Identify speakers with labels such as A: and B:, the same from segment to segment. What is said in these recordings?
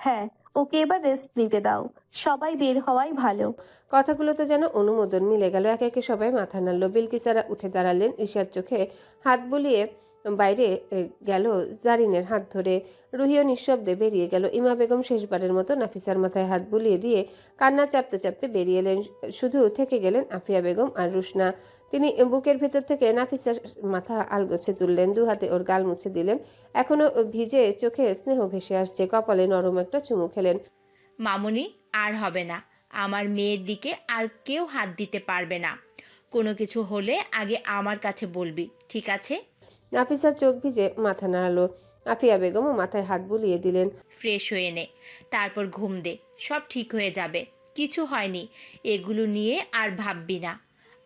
A: হ্যাঁ, ওকে এবার রেস্ট নিতে দাও। সবাই বের হওয়াই ভালো।
B: কথাগুলোতে যেন অনুমোদন মিলে গেল। একে একে সবাই মাথা নাড়ল। বিলকিসারা উঠে দাঁড়ালেন। ঈশার চোখে হাত বুলিয়ে বাইরে গেল জারিনের হাত ধরে। রুহিও নিঃশব্দে বেরিয়ে গেল। ইমা বেগম শেষবারের মতো নাফিসার মাথায় হাত বুলিয়ে দিয়ে কান্না চাপতে চাপতে বেরিয়ে এলেন। শুধু থেকে গেলেন আফিয়া বেগম আর রুশনা। তিনি বুকের ভেতর থেকে নাফিসার মাথা আলগোছে তুললেন, দু হাতে ওর গাল মুছে দিলেন। এখনো ভিজে চোখে স্নেহ ভেসে আসছে। কপালে নরম একটা চুমু খেলেন।
C: মামুনি, আর হবে না। আমার মেয়ের দিকে আর কেউ হাত দিতে পারবে না। কোনো কিছু হলে আগে আমার কাছে বলবি, ঠিক আছে?
B: নাফিসার চোখ ভিজে মাথা নাড়ালো। আফিয়া বেগমও মাথায় হাত বুলিয়ে দিলেন।
C: ফ্রেশ হয়ে নে, তারপর ঘুম দে, সব ঠিক হয়ে যাবে। কিছু হয়নি, এগুলো নিয়ে আর ভাববি না।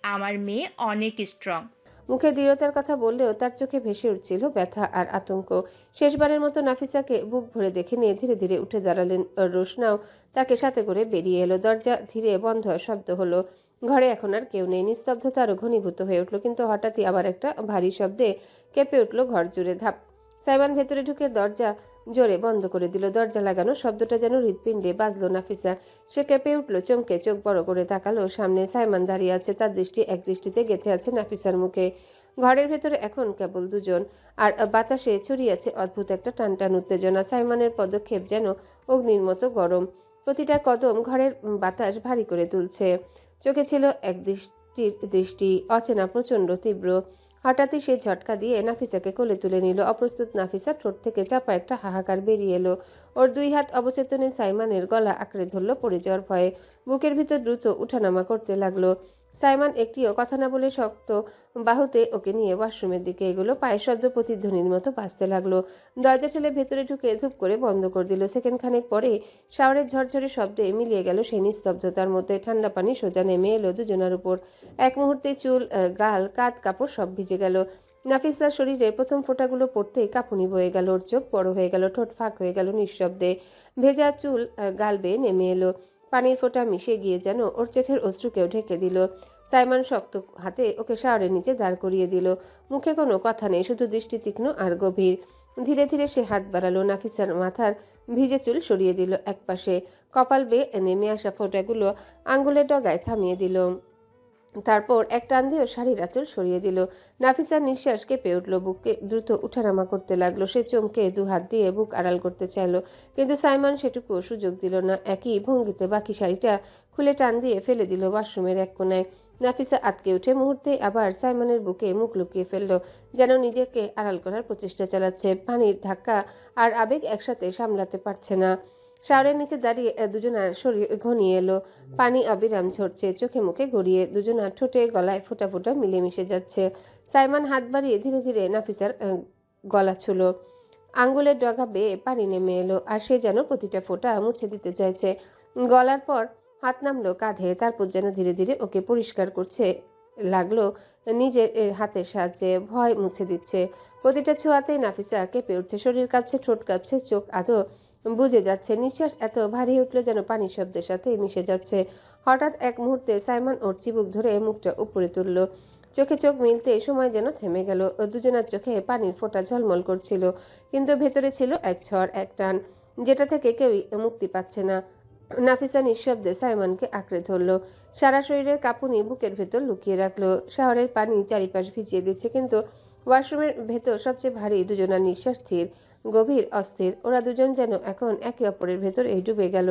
C: আমার মেয়ে অনেক স্ট্রং।
B: মুখে দৃঢ়তার কথা বললেও তার চোখে ভেসে উঠছিল ব্যথা আর আতঙ্ক। শেষবারের মতো নাফিসাকে বুক ভরে দেখে নিয়ে ধীরে ধীরে উঠে দাঁড়ালেন। রোশনাও তাকে সাথে করে বেরিয়ে এলো। দরজা ধীরে বন্ধ শব্দ হলো। ঘরে এখন আর কেউ নেই। নিস্তব্ধতা আরো ঘনীভূত হয়ে উঠল। কিন্তু হঠাৎই আবার একটা ভারী শব্দে কেঁপে উঠল ঘর জুড়ে। ধাপ। সাইমান ভেতরে ঢুকে দরজা জোরে বন্ধ করে দিল। দরজা লাগানো শব্দটা যেন হৃৎপিণ্ডে বাজলো নাফিসার। সে কেঁপে উঠল, চমকে চোখ বড় করে তাকালো। সামনে সাইমান দাঁড়িয়ে আছে। তার দৃষ্টি এক দৃষ্টিতে গেঁথে আছে নাফিসার মুখে। ঘরের ভেতরে এখন কেবল দুজন, আর বাতাসে ছড়িয়ে আছে অদ্ভুত একটা টানটান উত্তেজনা। সাইমানের পদক্ষেপ যেন অগ্নির মতো গরম। প্রতিটা কদম ঘরের বাতাস ভারী করে তুলছে। চোখে ছিল এক দৃষ্টি অচেনা, প্রচণ্ড, তীব্র। হঠাৎই সে ঝটকা দিয়ে নাফিসাকে কোলে তুলে নিল। অপ্রস্তুত নাফিসা ঠোঁট থেকে চাপা একটা হাহাকার বেরিয়ে এলো। ওর দুই হাত অবচেতনে সাইমানের গলা আঁকড়ে ধরল পড়ে যাওয়ার ভয়ে। বুকের ভিতর দ্রুত উঠানামা করতে লাগলো। সাইমান একটিও কথা না বলে শক্ত বাহুতে ওকে নিয়ে ওয়াশরুমের দিকে এগুলো। পায়ের শব্দ প্রতিধ্বনির মতো বাজতে লাগলো। দরজা ঠেলে ভেতরে ঢুকে ধূপ করে বন্ধ করে দিল। সেকেন্ড খানেক পরে শাওয়ারের ঝরঝরে শব্দে মিলিয়ে গেল সেই নিস্তব্ধতার মধ্যে। ঠান্ডা পানি সোজা নেমে এলো দুজনার উপর। এক মুহূর্তে চুল, গাল, কাঁধ, কাপড় সব ভিজে গেল। নাফিসার শরীরের প্রথম ফোঁটাগুলো পড়তেই কাঁপুনি বয়ে গেল। ওর চোখ বড় হয়ে গেল, ঠোঁট ফাঁক হয়ে গেল নিঃশব্দে। ভেজা চুল গাল বেয়ে নেমে এলো। পানির ফোঁটা মিশে গিয়ে যেন ওর চোখের অশ্রুকেও ঢেকে দিল। সাইমন শক্ত হাতে ওকে শাওয়ারের নিচে দাঁড় করিয়ে দিল। মুখে কোনো কথা নেই, শুধু দৃষ্টি তীক্ষ্ণ আর গভীর। ধীরে ধীরে সে হাত বাড়ালো। নাফিসার মাথার ভিজে চুল সরিয়ে দিল একপাশে। কপাল বেয়ে নেমে আসা ফোঁটাগুলো আঙ্গুলের ডগায় থামিয়ে দিল। তারপর এক টান দিয়ে শাড়ির আঁচল সরিয়ে দিল। নাফিসার নিঃশ্বাস কেঁপে উঠল। বুকে দ্রুত উঠানামা করতে লাগলো। সে চমকে দু হাত দিয়ে বুক আড়াল করতে চাইল, কিন্তু সাইমন সেটুকু সুযোগ দিল না। একই ভঙ্গিতে বাকি শাড়িটা খুলে টান দিয়ে ফেলে দিল ওয়াশরুমের এক কোনায়। নাফিসা আটকে উঠে মুহূর্তে আবার সাইমনের বুকে মুখ লুকিয়ে ফেলল, যেন নিজেকে আড়াল করার প্রচেষ্টা চালাচ্ছে। পানির ধাক্কা আর আবেগ একসাথে সামলাতে পারছে না। শাওয়ারের নিচে দাঁড়িয়ে দুজনার শরীর ঘনিয়ে এলো। পানি অবিরাম ঝরছে চোখে মুখে গড়িয়ে। দুজনার ঠোঁটে গলায় ফোঁটা ফোঁটা মিলেমিশে যাচ্ছে। সাইমান হাত বাড়িয়ে ধীরে ধীরে নাফিসার গলা ছুলো। আঙ্গুলের ডগা বেয়ে পানি নেমে এলো, আর সে যেন প্রতিটা ফোঁটা মুছে দিতে চাইছে। গলার পর হাত নামলো কাঁধে, তারপর যেন ধীরে ধীরে ওকে পরিষ্কার করছে লাগলো নিজের হাতের সাহায্যে। ভয় মুছে দিচ্ছে। প্রতিটা ছোঁয়াতেই নাফিসা কেঁপে উঠছে। শরীর কাঁপছে, ঠোঁট কাঁপছে, চোখ আদো বুঝে যাচ্ছে। নিঃশ্বাস এত ভারী উঠল যেন পানির শব্দের সাথে মিশে যাচ্ছে। হঠাৎ এক মুহূর্তে সাইমন ওর চিবুক ধরে মুখটা উপরে তুলল। চোখে চোখ মিলতে সময় যেন থেমে গেল। দুজনের চোখে পানির ফোঁটা ঝলমল করছিল, কিন্তু ভেতরে ছিল এক ঝড়, এক টান, যেটা থেকে কেউই মুক্তি পাচ্ছে না। নাফিসা নিঃশব্দে সাইমনকে আঁকড়ে ধরল। সারা শরীরের কাঁপুনি বুকের ভেতর লুকিয়ে রাখলো। শহরের পানি চারিপাশ ভিজিয়ে দিচ্ছে, কিন্তু ওয়াশরুমের ভেতর সবচেয়ে ভারী দুজনার নিঃশ্বাস স্থির, গভীর, অস্থির। ওরা দুজন যেন এখন একে অপরের ভেতর ডুবে গেল।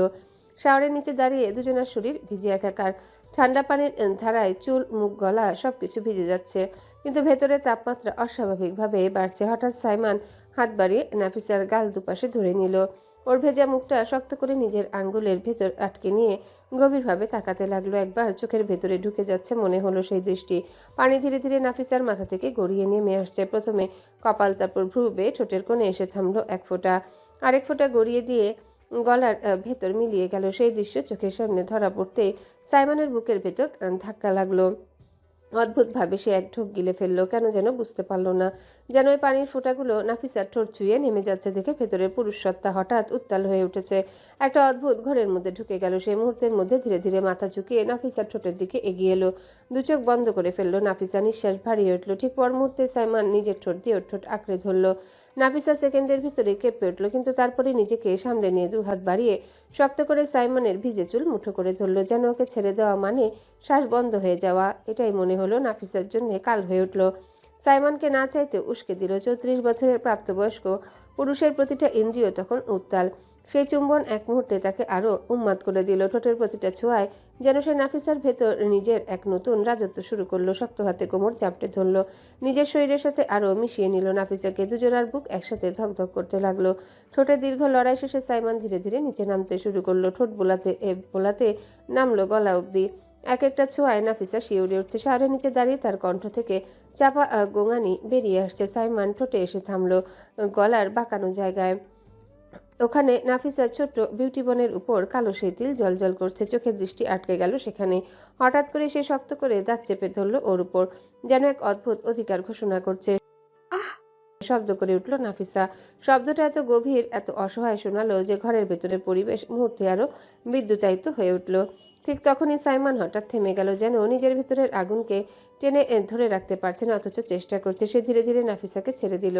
B: শাওয়ারের নিচে দাঁড়িয়ে দুজনের শরীর ভিজে একাকার। ঠান্ডা পানির ধারায় চুল, মুখ, গলা সবকিছু ভিজে যাচ্ছে, কিন্তু ভেতরে তাপমাত্রা অস্বাভাবিকভাবে বাড়ছে। হঠাৎ সাইমান হাত বাড়িয়ে নাফিসার গাল দুপাশে ধরে নিল। ওর ভেজা মুখটা শক্ত করে নিজের আঙ্গুলের ভেতর আটকে নিয়ে গভীরভাবে তাকাতে লাগলো। একবার চোখের ভেতরে ঢুকে যাচ্ছে মনে হলো সেই দৃষ্টি। পানি ধীরে ধীরে নাফিসার মাথা থেকে গড়িয়ে নেমে আসছে। প্রথমে কপাল, তারপর ভ্রু বেয়ে ঠোঁটের কোণে এসে থামলো এক ফোঁটা। আরেক ফোঁটা গড়িয়ে দিয়ে গলার ভেতর মিলিয়ে গেল। সেই দৃশ্য চোখের সামনে ধরা পড়তে সাইমনের বুকের ভেতর ধাক্কা লাগলো। অদ্ভুতভাবে সে এক ঢোক গিলে ফেললো, কেন যেন বুঝতে পারল না। যেন ওই পানির ফোঁটাগুলো নাফিসার ঠোঁট ছুঁয়ে নেমে যাচ্ছে দেখে ভেতরের পুরুষ সত্তা হঠাৎ উত্তাল হয়ে উঠেছে। একটা অদ্ভুত ঘরের মধ্যে ঢুকে গেল সেই মুহূর্তের মধ্যে। ধীরে ধীরে মাথা ঝুঁকিয়ে নাফিসার ঠোঁটের দিকে এগিয়ে এলো। দু চোখ বন্ধ করে ফেললো নাফিসা। নিঃশ্বাস ভারিয়ে উঠল। ঠিক পর মুহূর্তে সাইমান নিজের ঠোঁট দিয়ে ওর ঠোঁট আঁকড়ে ধরলো। নাফিসা সেকেন্ডের ভিতরে কেঁপে উঠল, কিন্তু তারপরে নিজেকে সামলে নিয়ে দু হাত বাড়িয়ে শক্ত করে সাইমনের ভিজে চুল মুঠো করে ধরলো। যেন ওকে ছেড়ে দেওয়া মানে শ্বাস বন্ধ হয়ে যাওয়া। এটাই মনে হলো নাফিসার জন্য কাল হয়ে উঠল। সাইমনকে না চাইতে উস্কে দিল। 34 বছরের প্রাপ্তবয়স্ক পুরুষের প্রতিটা ইন্দ্রিয় তখন উত্তাল। সেই চুম্বন এক মুহূর্তে তাকে আরো উন্মাদ করে দিল। ঠোঁটের প্রতিটা ছোঁয়ায় যেন সে নাফিসার ভেতর নিজের এক নতুন রাজত্ব শুরু করলো। শক্ত হাতে কোমর চাপটে ধরলো, নিজের শরীরের সাথে আরো মিশিয়ে নিল নাফিসাকে। দুজনার বুক একসাথে ধকধক করতে লাগলো। ঠোঁটের দীর্ঘ লড়াই শেষে সাইমন ধীরে ধীরে নিচে নামতে শুরু করলো। ঠোঁট বোলাতে নামলো গলা অবধি। এক একটা ছোঁয়ায় নাফিসা শিউরে উঠছে। শাওয়ারের নিচে দাঁড়িয়ে তার কণ্ঠ থেকে চাপা গোঙানি বেরিয়ে আসছে। সাইমান ঠোঁটে এসে থামলো গলার বাঁকানো জায়গায়। ওখানে নাফিসার ছোট্ট বিউটি বনের উপর কালো সেই তিল জলজল করছে। চোখের দৃষ্টি আটকে গেল সেখানে। হঠাৎ করে সে শক্ত করে দাঁত চেপে ধরল ওর উপর, যেন এক অদ্ভুত অধিকার ঘোষণা করছে। শব্দ করে উঠল নাফিসা। শব্দটা এত গভীর, এত অসহায় শোনালো যে ঘরের ভেতরের পরিবেশ মুহূর্তে আরো বিদ্যুতায়িত হয়ে উঠল। ঠিক তখনই সাইমন হঠাৎ থেমে গেল, যেন নিজের ভিতরের আগুনকে টেনে ধরে রাখতে পারছে না, অথচ চেষ্টা করছে। সে ধীরে ধীরে নাফিসাকে ছেড়ে দিল।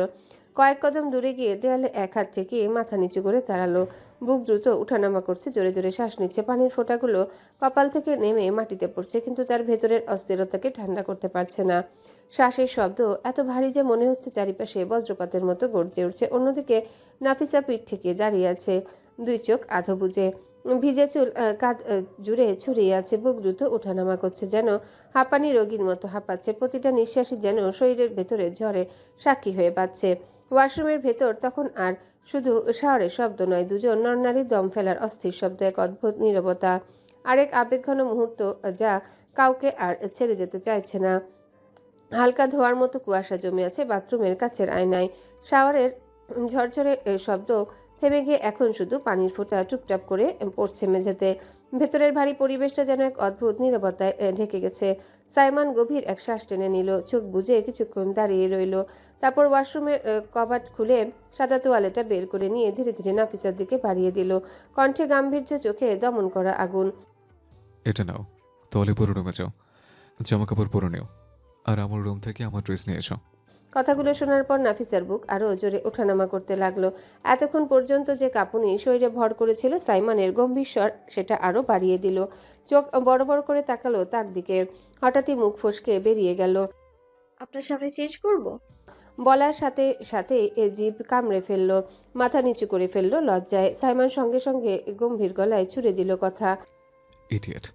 B: কয়েক কদম দূরে গিয়ে দেয়ালে এক হাত ঠেকিয়ে মাথা নিচু করে দাঁড়ালো। বুক দ্রুত উঠানামা করছে, জোরে জোরে শ্বাস নিচ্ছে। পানির ফোঁটাগুলো কপাল থেকে নেমে মাটিতে পড়ছে, কিন্তু তার ভেতরের অস্থিরতাকে ঠান্ডা করতে পারছে না। শ্বাসের শব্দ এত ভারী যে মনে হচ্ছে চারিপাশে বজ্রপাতের মতো গর্জে উঠছে। অন্যদিকে নাফিসা পিঠ ঠেকিয়ে দাঁড়িয়ে আছে, দুই চোখ আধো বুজে। ভিজে চুল কাঁধ জুড়ে ছড়িয়ে আছে। বুক দ্রুত ওঠানামা করছে, যেন হাঁপানি রোগীর মতো হাঁপাচ্ছে। প্রতিটা নিঃশ্বাসই যেন শরীরের ভেতরে ঝড়ে সাক্ষী হয়ে বাজছে। ওয়াশরুমের ভেতর তখন আর শুধু শাওয়ারের শব্দ নয়, দুজন নরনারীর দম ফেলার অস্থির শব্দ, এক অদ্ভুত নীরবতা, আরেক আবেগঘন মুহূর্ত যা কাউকে আর ছেড়ে যেতে চাইছে না। হালকা ধোয়ার মতো কুয়াশা জমে আছে বাথরুমের কাছের আয়নায়। শাওয়ারের ঝরঝরে শব্দ থেমে গিয়ে এখন শুধু পানির ফোঁটা টুপটাপ করে পড়ছে মেঝেতে। ভেতরের ভারী পরিবেশটা যেন এক অদ্ভুত নীরবতায় ঢেকে গেছে। সাইমন গভীর এক শ্বাস টেনে নিল, চোখ বুজে কিছুক্ষণ দাঁড়িয়ে রইল। তারপর ওয়াশরুমের কবাট খুলে সাদা তোয়ালেটা বের করে নিয়ে ধীরে ধীরে নাফিসার দিকে বাড়িয়ে দিল, কণ্ঠে গাম্ভীর্য, চোখে দমন করা আগুন।
D: এটা নাও, তোয়ালে পরে রুমে যাও, জামা কাপড় পরে নিও, আর আমার রুম থেকে আমার ড্রেস নিয়ে এসো।
B: কথাগুলো শোনার পর নাফিসার বুক আরও জোরে ওঠানামা করতে লাগলো। এতক্ষণ পর্যন্ত যে কাঁপুনি শরীরে ভর করেছিল সাইমনের গম্ভীর স্বর সেটা আরও বাড়িয়ে দিল। চোখ বড় বড় করে তাকালো তার দিকে। হঠাৎই মুখ ফসকে বেরিয়ে গেল,
E: আপনার সামনে চেঞ্জ করব?
B: বলার সাথে সাথে জিভ কামড়ে ফেললো, মাথা নিচু করে ফেললো লজ্জায়। সাইমন সঙ্গে সঙ্গে গম্ভীর গলায় ছুড়ে দিল কথা,
D: ইডিয়েট,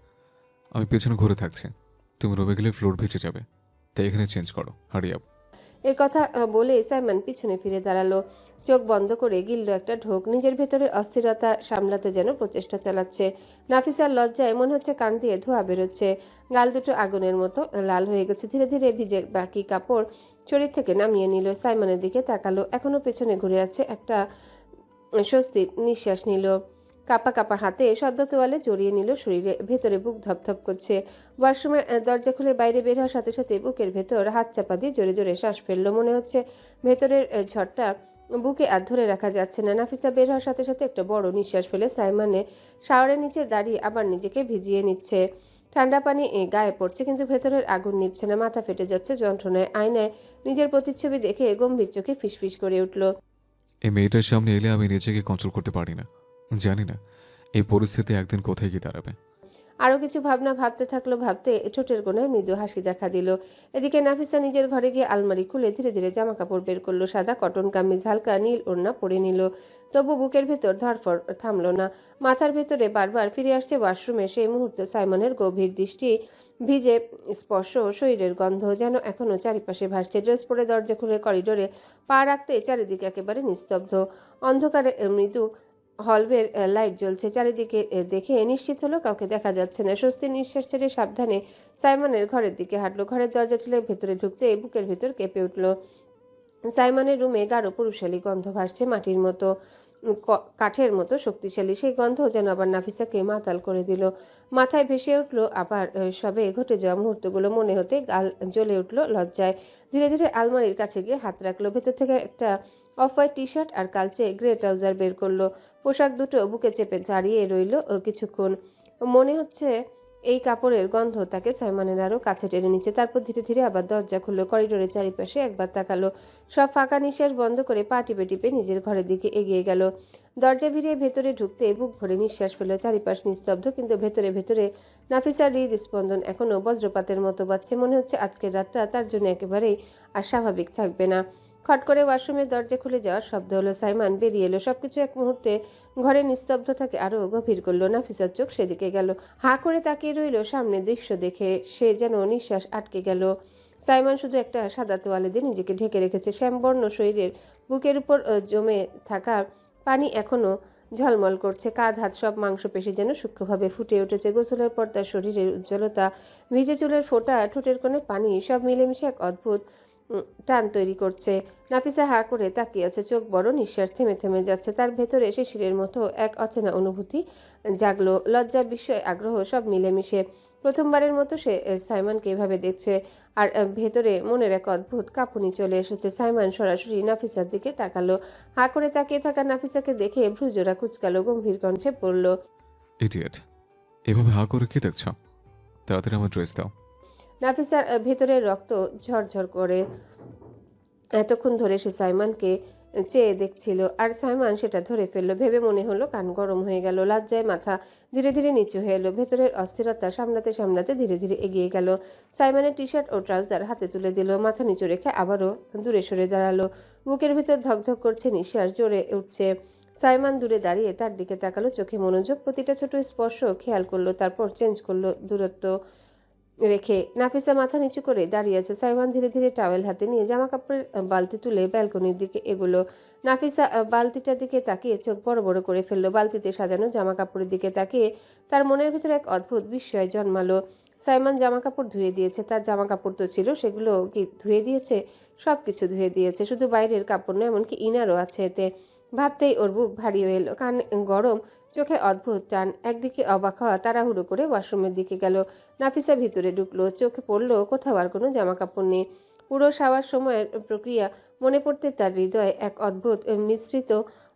D: আমি পেছনে ঘুরে থাকছি, তুমি রুমে গেলে ফ্লোর ভিজে যাবে, তাই এখানে চেঞ্জ করো, হারি আপ।
B: এ কথা বলে সাইমন পিছনে ফিরে দাঁড়ালো, চোখ বন্ধ করে গিলল একটা ঢোক। নিজের ভেতরের অস্থিরতা সামলাতে যেন প্রচেষ্টা চালাচ্ছে। নাফিসার লজ্জায় মনে হচ্ছে কান দিয়ে ধোঁয়া বেরোচ্ছে, গাল দুটো আগুনের মতো লাল হয়ে গেছে। ধীরে ধীরে ভিজে বাকি কাপড় শরীর থেকে নামিয়ে নিল, সাইমনের দিকে তাকালো। এখনো পেছনে ঘুরে আছে, একটা স্বস্তির নিঃশ্বাস নিল। কাপা কাপা হাতে সদ্য তোয়ালে জড়িয়ে নিল শরীরে, ভেতরে বুক ধপধপ করছে। ওয়াশরুমের দরজা খুলে বাইরে বের হওয়ার সাথে সাথে বুকের ভেতর হাত চাপা দিয়ে জোরে জোরে শ্বাস ফেললো। মনে হচ্ছে ভেতরের ঝড়টা বুকে আর ধরে রাখা যাচ্ছে না। নাফিসা বের হওয়ার সাথে সাথে একটা বড় নিঃশ্বাস ফেলে সাইমানে শাওয়ারের নিচে দাঁড়িয়ে আবার নিজেকে ভিজিয়ে নিচ্ছে। ঠান্ডা পানি গায়ে পড়ছে, কিন্তু ভেতরের আগুন নিভছে না। মাথা ফেটে যাচ্ছে যন্ত্রণায়। আয়নায় নিজের প্রতিচ্ছবি দেখে গম্ভীর চোখে ফিসফিস করে উঠল,
D: এই মেয়েটার সামনে এলে আমি নিজেকে কন্ট্রোল করতে পারি না। জানি না এই পরিস্থিতি একদিন কোথায় গিয়ে দাঁড়াবে।
B: আরো কিছু ভাবনা ভাবতে থাকলো। ভাবতে ঠোঁটের কোণায় মৃদু হাসি দেখা দিল। এদিকে নাফিসা নিজের ঘরে গিয়ে আলমারি খুলে ধীরে ধীরে জামা কাপড় বের করলো। সাদা কটন কামিজ, হালকা নীল ওড়না পরে নিল। তবু বুকের ভেতর ধরফর থামলো না। মাথার ভেতরে বারবার ফিরে আসছে ওয়াশরুমে সেই মুহূর্তে সাইমনের গভীর দৃষ্টি, ভিজে স্পর্শ, শরীরের গন্ধ যেন এখনো চারিপাশে ভাসছে। ড্রেস পরে দরজা খুলে করিডোরে পা রাখতে চারিদিকে একেবারে নিস্তব্ধ। অন্ধকারে মৃদু হলওয়ের লাইট জ্বলছে। চারিদিকে দেখে নিশ্চিত হলো কাউকে দেখা যাচ্ছে না। স্বস্তির নিঃশ্বাস ছেড়ে সাবধানে সাইমনের ঘরের দিকে হাঁটলো। ঘরের দরজা ঠেলে ভেতরে ঢুকতে বুকের ভেতর কেঁপে উঠল। সাইমনের রুমে গাঢ় পুরুষালী গন্ধ ভাসছে মাটির মতো। কাঠের মতো শক্তিশালী। সেই গন্ধ যেন আবার নাফিসাকে মাতাল করে দিল। মাথায় ভেসে উঠল আবার সবে ঘটে যাওয়া মুহূর্তগুলো মনে হতে গাল জ্বলে উঠল লজ্জায়। ধীরে ধীরে আলমারির কাছে গিয়ে হাত রাখলো। ভেতর থেকে একটা অফ হোয়াইট টি শার্ট আর কালচে গ্রে ট্রাউজার বের করলো। পোশাক দুটো বুকে চেপে দাঁড়িয়ে রইল কিছুক্ষণ। মনে হচ্ছে এই কাপড়ের গন্ধ তাকে সাইমনের আরও কাছে টেনে নিচ্ছে। তারপর ধীরে ধীরে আবার দরজা খুললো। করিডোরের চারিপাশে একবার তাকালো। সব ফাঁকা নিঃশ্বাস বন্ধ করে পা টিপে টিপে নিজের ঘরের দিকে এগিয়ে গেল। দরজা ভিড়িয়ে ভেতরে ঢুকতে বুক ভরে নিঃশ্বাস ফেলল। চারিপাশ নিস্তব্ধ, কিন্তু ভেতরে ভেতরে নাফিসার হৃদস্পন্দন এখনও বজ্রপাতের মতো বাজছে। মনে হচ্ছে আজকের রাতটা তার জন্য একেবারেই আর স্বাভাবিক থাকবে না। খট করে ওয়াশরুমের দরজা খুলে যাওয়ার শব্দ হলো। সাইমান বেরিয়ে এলো। সবকিছু এক মুহূর্তে ঘরের নিস্তব্ধতাকে আরো গভীর করলো। নাফিসার চোখ সেদিকে গেল। হাঁ করে তাকিয়ে রইল সামনে দৃশ্য দেখে। সে যেন নিঃশ্বাস আটকে গেল। সাইমান শুধু একটা সাদা তোয়ালে দিয়ে নিজেকে ঢেকে রেখেছে। শ্যামবর্ণ শরীরের বুকের উপর জমে থাকা পানি এখনো ঝলমল করছে। কাঁধ হাত সব মাংসপেশি যেন সূক্ষ্মভাবে ফুটে উঠেছে। গোসলের পর তার শরীরের উজ্জ্বলতা, ভিজে চুলের ফোঁটা, ঠোঁটের কোণে পানি, সব মিলেমিশে এক অদ্ভুত টান তৈরি করছে। নাফিসা হাঁ করে তাকিয়ে আছে। চোখ বড়, নিঃশ্বাস থেমে থেমে যাচ্ছে। তার ভেতরে শিশিরের মতো এক অচেনা অনুভূতি জাগলো। লজ্জা, বিস্ময়, আগ্রহ সব মিলেমিশে। প্রথমবারের মতো সে সাইমনকে এভাবে দেখছে। আর ভেতরে মনের এক অদ্ভুত কাঁপুনি চলে এসেছে। সাইমন সরাসরি নাফিসার দিকে তাকালো। হাঁ করে তাকিয়ে থাকা নাফিসাকে দেখে ভ্রুজোড়া কুচকালো, গম্ভীর কণ্ঠে পড়ল,
D: ইডিয়েট, এভাবে হা করে কি দেখছ? তাড়াতাড়ি আমার ড্রেস দাও।
B: নাফিসার ভেতরের রক্ত ঝরঝর করে। এতক্ষণ ধরে সে সাইমনকে চেয়ে দেখছিল, আর সাইমন সেটা ধরে ফেললো। ভেবে মনে হলো কান গরম হয়ে গেল। লজ্জায় মাথা ধীরে ধীরে নিচু হয়ে এলো। ভেতরের অস্থিরতা সামলাতে সামলাতে ধীরে ধীরে এগিয়ে গেল। সাইমনের টি শার্ট ও ট্রাউজার হাতে তুলে দিল। মাথা নিচু রেখে আবারও দূরে সরে দাঁড়ালো। বুকের ভিতর ধকধক করছে, নিঃশ্বাস জোরে উঠছে। সাইমন দূরে দাঁড়িয়ে তার দিকে তাকালো, চোখে মনোযোগ। প্রতিটা ছোট স্পর্শ খেয়াল করলো, তারপর চেঞ্জ করলো দূরত্ব রেখে। নাফিসা মাথা নিচু করে দাঁড়িয়ে আছে। সাইমন ধীরে ধীরে টাওয়েল হাতে নিয়ে জামা কাপড়ের বালতি তুলে ব্যালকনির দিকে এগুলো। নাফিসা বালতিটার দিকে তাকিয়ে চোখ বড় বড় করে ফেললো। বালতিতে সাজানো জামা কাপড়ের দিকে তাকিয়ে তার মনের ভিতরে এক অদ্ভুত বিস্ময় জন্মালো। সাইমন জামা কাপড় ধুয়ে দিয়েছে। তার জামা কাপড় তো ছিল, সেগুলো কি ধুয়ে দিয়েছে? সব কিছু ধুয়ে দিয়েছে, শুধু বাইরের কাপড় নয়, এমনকি ইনারও আছে এতে। ভাবতেই ওর বুক ভারী হয়ে এলো, কান গরম, চোখে অদ্ভুত টান। একদিকে অবাক হওয়া, তাড়াহুড়ো করে ওয়াশরুমের দিকে গেল। নাফিসা ভিতরে ঢুকলো। চোখে পড়লো কোথাও আর কোনো জামা কাপড় নেই। পুরো শাওয়ার সময়ের প্রক্রিয়া মনে পড়তে তার হৃদয়ে এক অদ্ভুত মিশ্রিত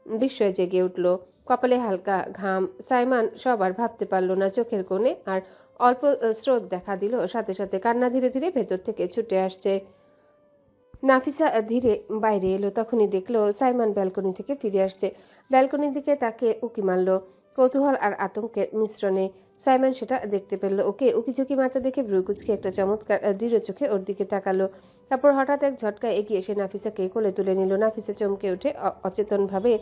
B: বিস্ময় জেগে উঠল। কপালে হালকা ঘাম। সাইমন সবার ভাবতে পারল না। চোখের কোণে আর অল্প স্রোত দেখা দিল, সাথে সাথে কান্না ধীরে ধীরে ভেতর থেকে ছুটে আসছে। নাফিসা ধীরে বাইরে এলো। তখনই দেখলো সাইমন ব্যালকনি থেকে ফিরে আসছে। ব্যালকনির দিকে তাকে উকি মারল, কৌতূহল আর আতঙ্কের মিশ্রণে। সাইমন সেটা দেখতে পেল। ওকে উকিঝুঁকি মারতে দেখে ভ্রুকুচকে একটা চমৎকার দৃঢ় চোখে ওর দিকে তাকালো। তারপর হঠাৎ এক ঝটকায় এগিয়ে এসে নাফিসাকে কোলে তুলে নিল। নাফিসা চমকে উঠে অচেতনভাবে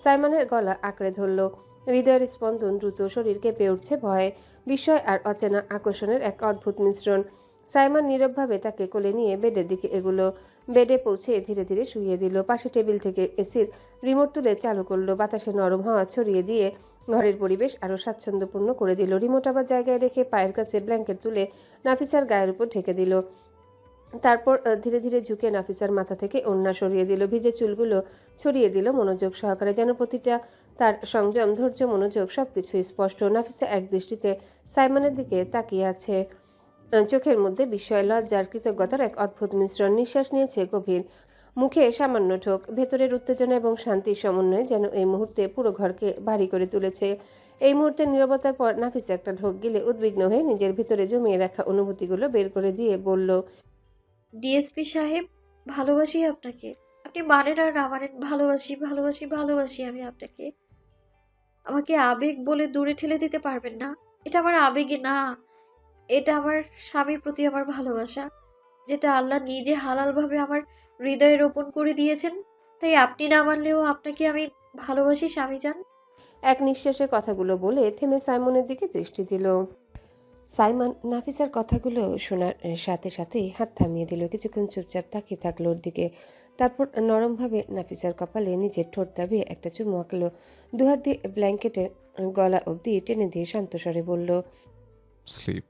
B: সাইমনের গলা আঁকড়ে ধরল। হৃদয়ের স্পন্দন দ্রুত, শরীর কেঁপে উঠছে ভয়ে, বিস্ময় আর অচেনা আকর্ষণের এক অদ্ভুত মিশ্রণ। সাইমন নীরবভাবে তাকে কোলে নিয়ে বেডের দিকে এগুলো। বেডে পৌঁছে ধীরে ধীরে শুইয়ে দিল। পাশে টেবিল থেকে এসির রিমোট তুলে চালু করলো। বাতাসে নরম হাওয়া ছড়িয়ে দিয়ে ঘরের পরিবেশ আরও স্বাচ্ছন্দ্যপূর্ণ করে দিল। রিমোট আবার জায়গায় রেখে পায়ের কাছে ব্ল্যাঙ্কেট তুলে নাফিসার গায়ের উপর ঢেকে দিল। তারপর ধীরে ধীরে ঝুঁকে নাফিসার মাথা থেকে ওড়না সরিয়ে দিল। ভিজে চুলগুলো ছড়িয়ে দিল মনোযোগ সহকারে, যেন প্রতিটা তার সংযম, ধৈর্য, মনোযোগ সবকিছুই স্পষ্ট। নাফিসা এক দৃষ্টিতে সাইমনের দিকে তাকিয়ে আছে। চোখের মধ্যে বিস্ময়, লজ্জার, কৃতজ্ঞতার এক অদ্ভুত মিশ্রণ। নিঃশ্বাস নিয়েছে গভীর, মুখে সামান্য ঠোক। ভেতরের উত্তেজনা এবং শান্তির সমন্বয়ে যেন এই মুহূর্তে পুরো ঘরকে ভারী করে তুলেছে। এই মুহূর্তে নীরবতার পর নাফিসা একটা ঢোক গিলে উদ্বিগ্ন হয়ে নিজের ভিতরে জমিয়ে রাখা অনুভূতিগুলো বের করে দিয়ে বলল,
E: ডিএসপি সাহেব, ভালোবাসি আপনাকে। আপনি মানেন আর না মানেন, ভালোবাসি ভালোবাসি ভালোবাসি আমি আপনাকে। আমাকে আবেগ বলে দূরে ঠেলে দিতে পারবেন না। এটা আমার আবেগে না, এটা আমার স্বামীর প্রতি আমার ভালোবাসা, যেটা আল্লাহ নিজে হালালভাবে আমার হৃদয়ে রোপণ করে দিয়েছেন। তাই আপনি না মানলেও আপনাকে আমি ভালোবাসি স্বামীজান।
B: এক নিঃশ্বাসে কথাগুলো বলে থেমে সাইমনের দিকে দৃষ্টি দিল। সাইমন নাফিসার কথাগুলো শোনার সাথে সাথেই হাত থামিয়ে দিল। কিছুক্ষণ চুপচাপ তাকিয়ে থাকলো ওর দিকে। তারপর নরমভাবে নাফিসার কপালে নিজের ঠোঁট দাবিয়ে একটা চুমু আঁকলো। দুহাত দিয়ে ব্ল্যাঙ্কেটের গলা অবধি টেনে দিয়ে শান্ত স্বরে বলল,
D: স্লিপ।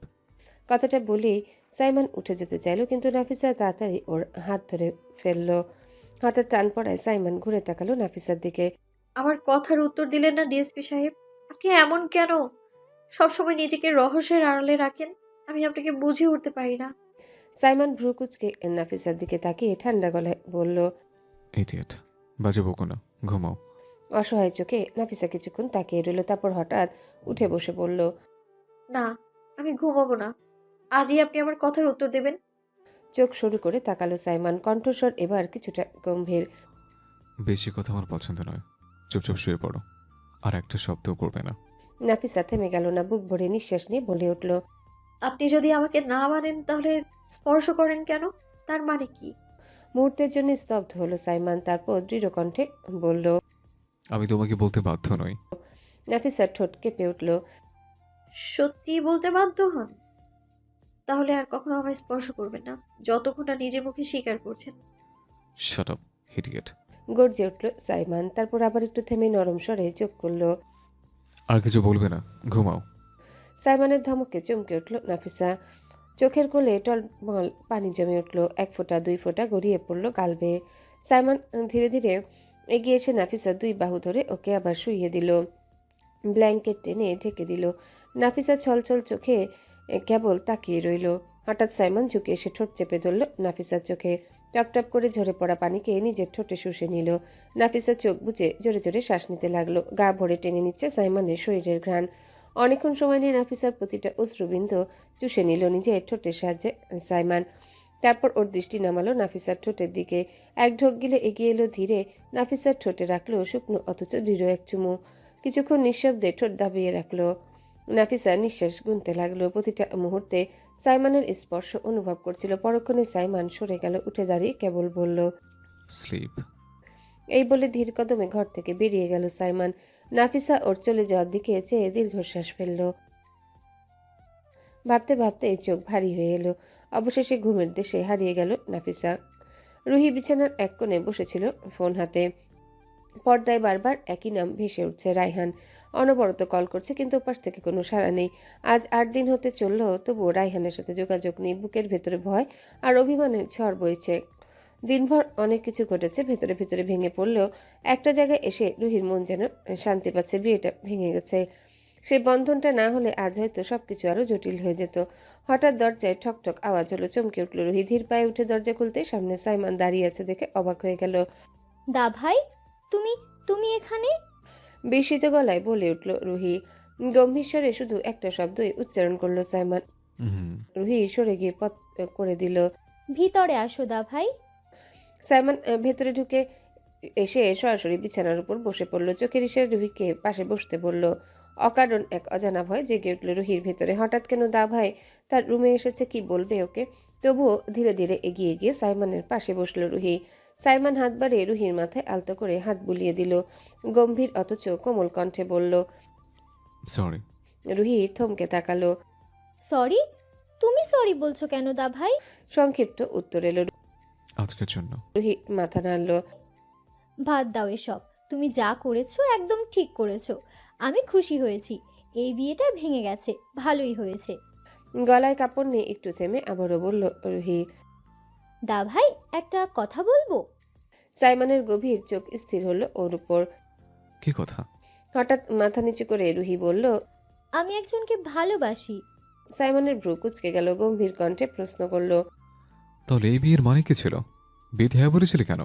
B: কথাটা বলেই সাইমন উঠে যেতে চাইলো, কিন্তু নাফিসা তাড়াতাড়ি ওর হাত ধরে ফেললো। হঠাৎ টান পড়ায় সাইমন ঘুরে তাকালো নাফিসার দিকে।
E: আমার কথার উত্তর দিলেন না ডিএসপি সাহেব। আপনি এমন কেন সবসময় নিজেকে রহস্যের আড়ালে রাখেন? আমি আপনাকে বুঝে উঠতে পারি না।
B: সাইমন ভ্রুকুচকে নাফিসার দিকে তাকিয়ে ঠান্ডা গলায় বলল।
D: ইডিয়েট, বাজে বকো না, ঘুমাও।
B: অসহায় চোখে নাফিসা কিছুক্ষণ তাকিয়ে রইল, তারপর হঠাৎ উঠে বসে বলল।
E: না, আমি ঘুমাবো না। আজই আপনি আমার কথার উত্তর দেবেন।
B: চোখ সরু করে তাকালো সাইমন, কণ্ঠস্বর এবার কিছুটা গম্ভীর।
D: বেশি কথা আমার পছন্দ নয়, চুপচাপ শুয়ে পড়ো, আর একটা শব্দও করবে না।
B: নাফিসা থেমে গেল না, বুক ভরে নিঃশ্বাস নিয়ে বলে উঠল।
E: আপনি যদি আমাকে না মানেন তাহলে স্পর্শ করেন কেন? তার মানে কি?
B: মুহূর্তের জন্য স্তব্ধ হলো সাইমন, তারপর দৃঢ় কণ্ঠে বলল।
D: আমি তোমাকে বলতে বাধ্য নই।
B: নাফিসার ঠোঁট কেঁপে উঠল।
E: সত্যি বলতে বাধ্য হন? তাহলে আর কখনো আমায় স্পর্শ করবেন না, যতক্ষণ না নিজে মুখে স্বীকার করছেন।
D: Shut up, idiot.
B: গর্জে উঠল সাইমন, তারপর আবার একটু থেমে নরম স্বরে যোগ করল।
D: আর কিছু বলবে না, ঘুমাও।
B: সাইমনের ধমকে চমকে উঠল নাফিসা। চোখের কোলে টলমল পানি জমে উঠল, 1 ফোঁটা 2 ফোঁটা গড়িয়ে পড়ল গাল বেয়ে। সাইমন ধীরে ধীরে এগিয়ে এসে নাফিসার 2 বাহু ধরে ওকে আবার শুইয়ে দিল, ব্ল্যাঙ্কেট টেনে ঢেকে দিল। নাফিসা ছলছল চোখে কেবল তাকিয়ে রইল। হঠাৎ সাইমন ঝুঁকে এসে ঠোঁট চেপে ধরল নাফিসার চোখে, টপটপ করে ঝরে পড়া পানিকে নিজের ঠোঁটে শুষে নিল। নাফিসা চোখ বুজে জোরে জোরে শ্বাস নিতে লাগলো, গা ভরে টেনে নিচ্ছে সাইমনের শরীরের ঘ্রাণ। অনেকক্ষণ সময় নিয়ে নাফিসার প্রতিটা অশ্রুবিন্দু চুষে নিল নিজের ঠোঁটের সাহায্যে সাইমন। তারপর ওর দৃষ্টি নামালো নাফিসার ঠোঁটের দিকে, এক ঢোক গিলে এগিয়ে এলো ধীরে, নাফিসার ঠোঁটে রাখলো শুকনো অথচ দৃঢ় এক চুমু। কিছুক্ষণ নিঃশব্দে ঠোঁট দাবিয়ে রাখলো। নাফিসা নিঃশ্বাস গুনতে লাগলো, প্রতিটা মুহূর্তে সাইমনের স্পর্শ অনুভব করছিল। পরক্ষণে সাইমন সরে গেল, উঠে দাঁড়িয়ে কেবল বলল,
D: স্লিপ।
B: এই বলে ধীর কদমে ঘর থেকে বেরিয়ে গেল সাইমন। নাফিসা ওর চলে যাওয়ার দিকে চেয়ে দীর্ঘশ্বাস ফেলল। ভাবতে ভাবতে চোখ ভারী হয়ে এলো, অবশেষে ঘুমের দেশে হারিয়ে গেল নাফিসা। রুহি বিছানার এক কোণে বসেছিল ফোন হাতে, পর্দায় বারবার একই নাম ভেসে উঠছে, রায়হান। অনবরত কল করছে কিন্তু ওপাশ থেকে কোনো সাড়া নেই। আজ 8 দিন হতে চলল, তবুও রায়হানের সাথে যোগাযোগ নেই। বুকের ভেতরে ভয় আর অভিমানের ঝড় বইছে। দিনভর অনেক কিছু ঘটেছে, ভেতরে ভেতরে ভেঙে পড়লেও একটা জায়গায় এসে রুহির মন যেন শান্তি পাচ্ছে। বিয়েটা ভেঙে গেছে, সেই বন্ধনটা না হলে আজ হয়তো সবকিছু আরো জটিল হয়ে যেত। হঠাৎ দরজায় ঠকঠক আওয়াজ হলো, চমকে উঠল রুহি। ধীর পায়ে উঠে দরজা খুলতে সামনে সাইমন দাঁড়িয়ে আছে দেখে অবাক হয়ে গেল।
F: দা ভাই, তুমি তুমি এখানে?
B: বিস্মিত গলায় বলে উঠল রুহি। গম্ভীর স্বরে শুধু একটা শব্দই উচ্চারণ করলো সাইমন।
D: হুম।
B: রুহি সরে গিয়ে পথ করে দিল।
F: ভিতরে আসো দা ভাই।
B: সাইমন ভেতরে ঢুকে এসে সরাসরি বিছানার উপর বসে পড়ল। চোখের ইশারায় রুহিকে পাশে বসতে বলল। অকারণ এক অজানা ভয় জেগে উঠল রুহির ভেতরে। হঠাৎ কেন দা ভাই তার রুমে এসেছে, কি বলবে ওকে? তবুও ধীরে ধীরে এগিয়ে গিয়ে সাইমনের পাশে বসলো রুহি। সাইমন হাত বাড়িয়ে রুহির মাথায় আলতো করে হাত বুলিয়ে দিল, গম্ভীর অথচ কোমল কণ্ঠে বলল,
D: সরি।
B: রুহি থমকে তাকালো।
F: সরি? তুমি সরি বলছো কেন দা ভাই?
B: সংক্ষিপ্ত উত্তর এলো।
D: আজকের জন্য।
B: রুহি মাথা নাড়ল।
F: বাদ দাও এসব, তুমি যা করেছো একদম ঠিক করেছো। আমি খুশি হয়েছি, এই বিয়েটা ভেঙে গেছে, ভালোই হয়েছে।
B: গলায় কাপড় নিয়ে একটু থেমে আবারও বলল রুহি।
F: দা ভাই, একটা কথা বলবো?
B: সাইমনের গভীর চোখ স্থির হলো ওর উপর।
D: কি কথা?
B: হঠাৎ মাথা নিচু করে রুহি বলল,
F: আমি একজনকে ভালোবাসি।
B: সাইমনের ভ্রু কুঁচকে গেল, গম্ভীর কণ্ঠে প্রশ্ন করল।
D: তাহলে এই বিয়ের মানে কি ছিল? বিয়েতে হ্যাঁ বলেছিলি কেন?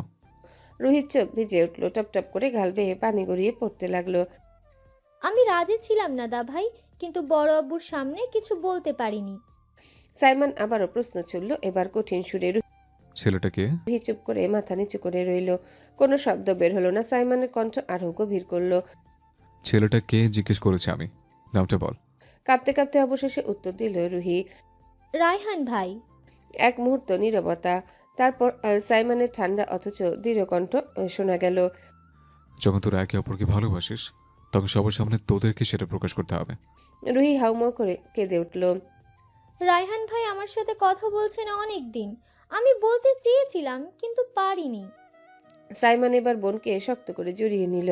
B: রুহির চোখ ভিজে উঠল, টপ টপ করে গাল বেয়ে পানি গড়িয়ে পড়তে লাগলো।
F: আমি রাজি ছিলাম না দা ভাই, কিন্তু বড় আব্বুর সামনে কিছু বলতে পারিনি।
B: সাইমন আবারও প্রশ্ন ছুড়ল, এবার কঠিন সুরে।
D: ছেলেটাকে?
B: রুহি চুপ করে মাথা নিচু করে রইল, কোনো শব্দ বের হলো না। সাইমনের কণ্ঠ আরো গভীর করলো।
D: ছেলেটা কে জিজ্ঞেস করেছে আমি, নামটা বল।
B: কাঁপতে কাঁপতে অবশেষে উত্তর দিল রুহি।
F: রায়হান ভাই।
B: এক মুহূর্ত নীরবতা, তারপর সাইমনের ঠান্ডা অথচ দৃঢ় কণ্ঠ শোনা গেল।
D: যখন তোরা একে অপরকে ভালোবাসিস তখন সবার সামনে তোদেরকে সেটা প্রকাশ করতে হবে।
B: রুহি হাউমাউ করে কেঁদে উঠল।
F: রায়হান ভাই আমার সাথে কথা বলছেন অনেক দিন, আমি বলতে চেয়েছিলাম কিন্তু পারিনি।
B: সাইমন এবার বোনকে শক্ত করে জড়িয়ে নিল,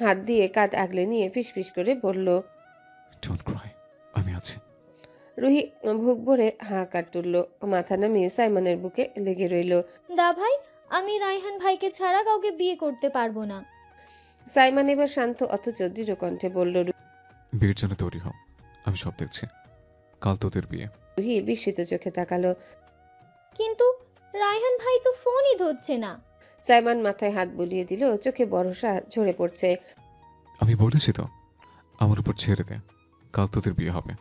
B: হাত দিয়ে কাঁধ আগলে নিয়ে ফিসফিস করে বলল,
D: ডোন্ট ক্রাই, আমি আছি।
B: রুহি বুক ভরে হাহাকার তুলল, মাথা নামিয়ে সাইমনের বুকে লেগে রইল।
F: দা ভাই, আমি রায়হান ভাইকে ছাড়া কাউকে বিয়ে করতে পারবো না।
B: সাইমান এবার শান্ত অথচ দৃঢ় কণ্ঠে বলল।
D: বিয়ের জন্য তৈরি হও, আমি সব দেখছি। কাল তোদের বিয়ে।
B: রুহি বিস্মিত চোখে তাকালো।
F: কিন্তু রায়হান ভাই তো ফোনই ধরছে না।
B: সাইমান মাথায় হাত বুলিয়ে দিল, চোখে ভরসা ঝরে পড়ছে।
D: আমি বলেছি তো, আমার উপর ছেড়ে দে, কাল তোদের বিয়ে হবে।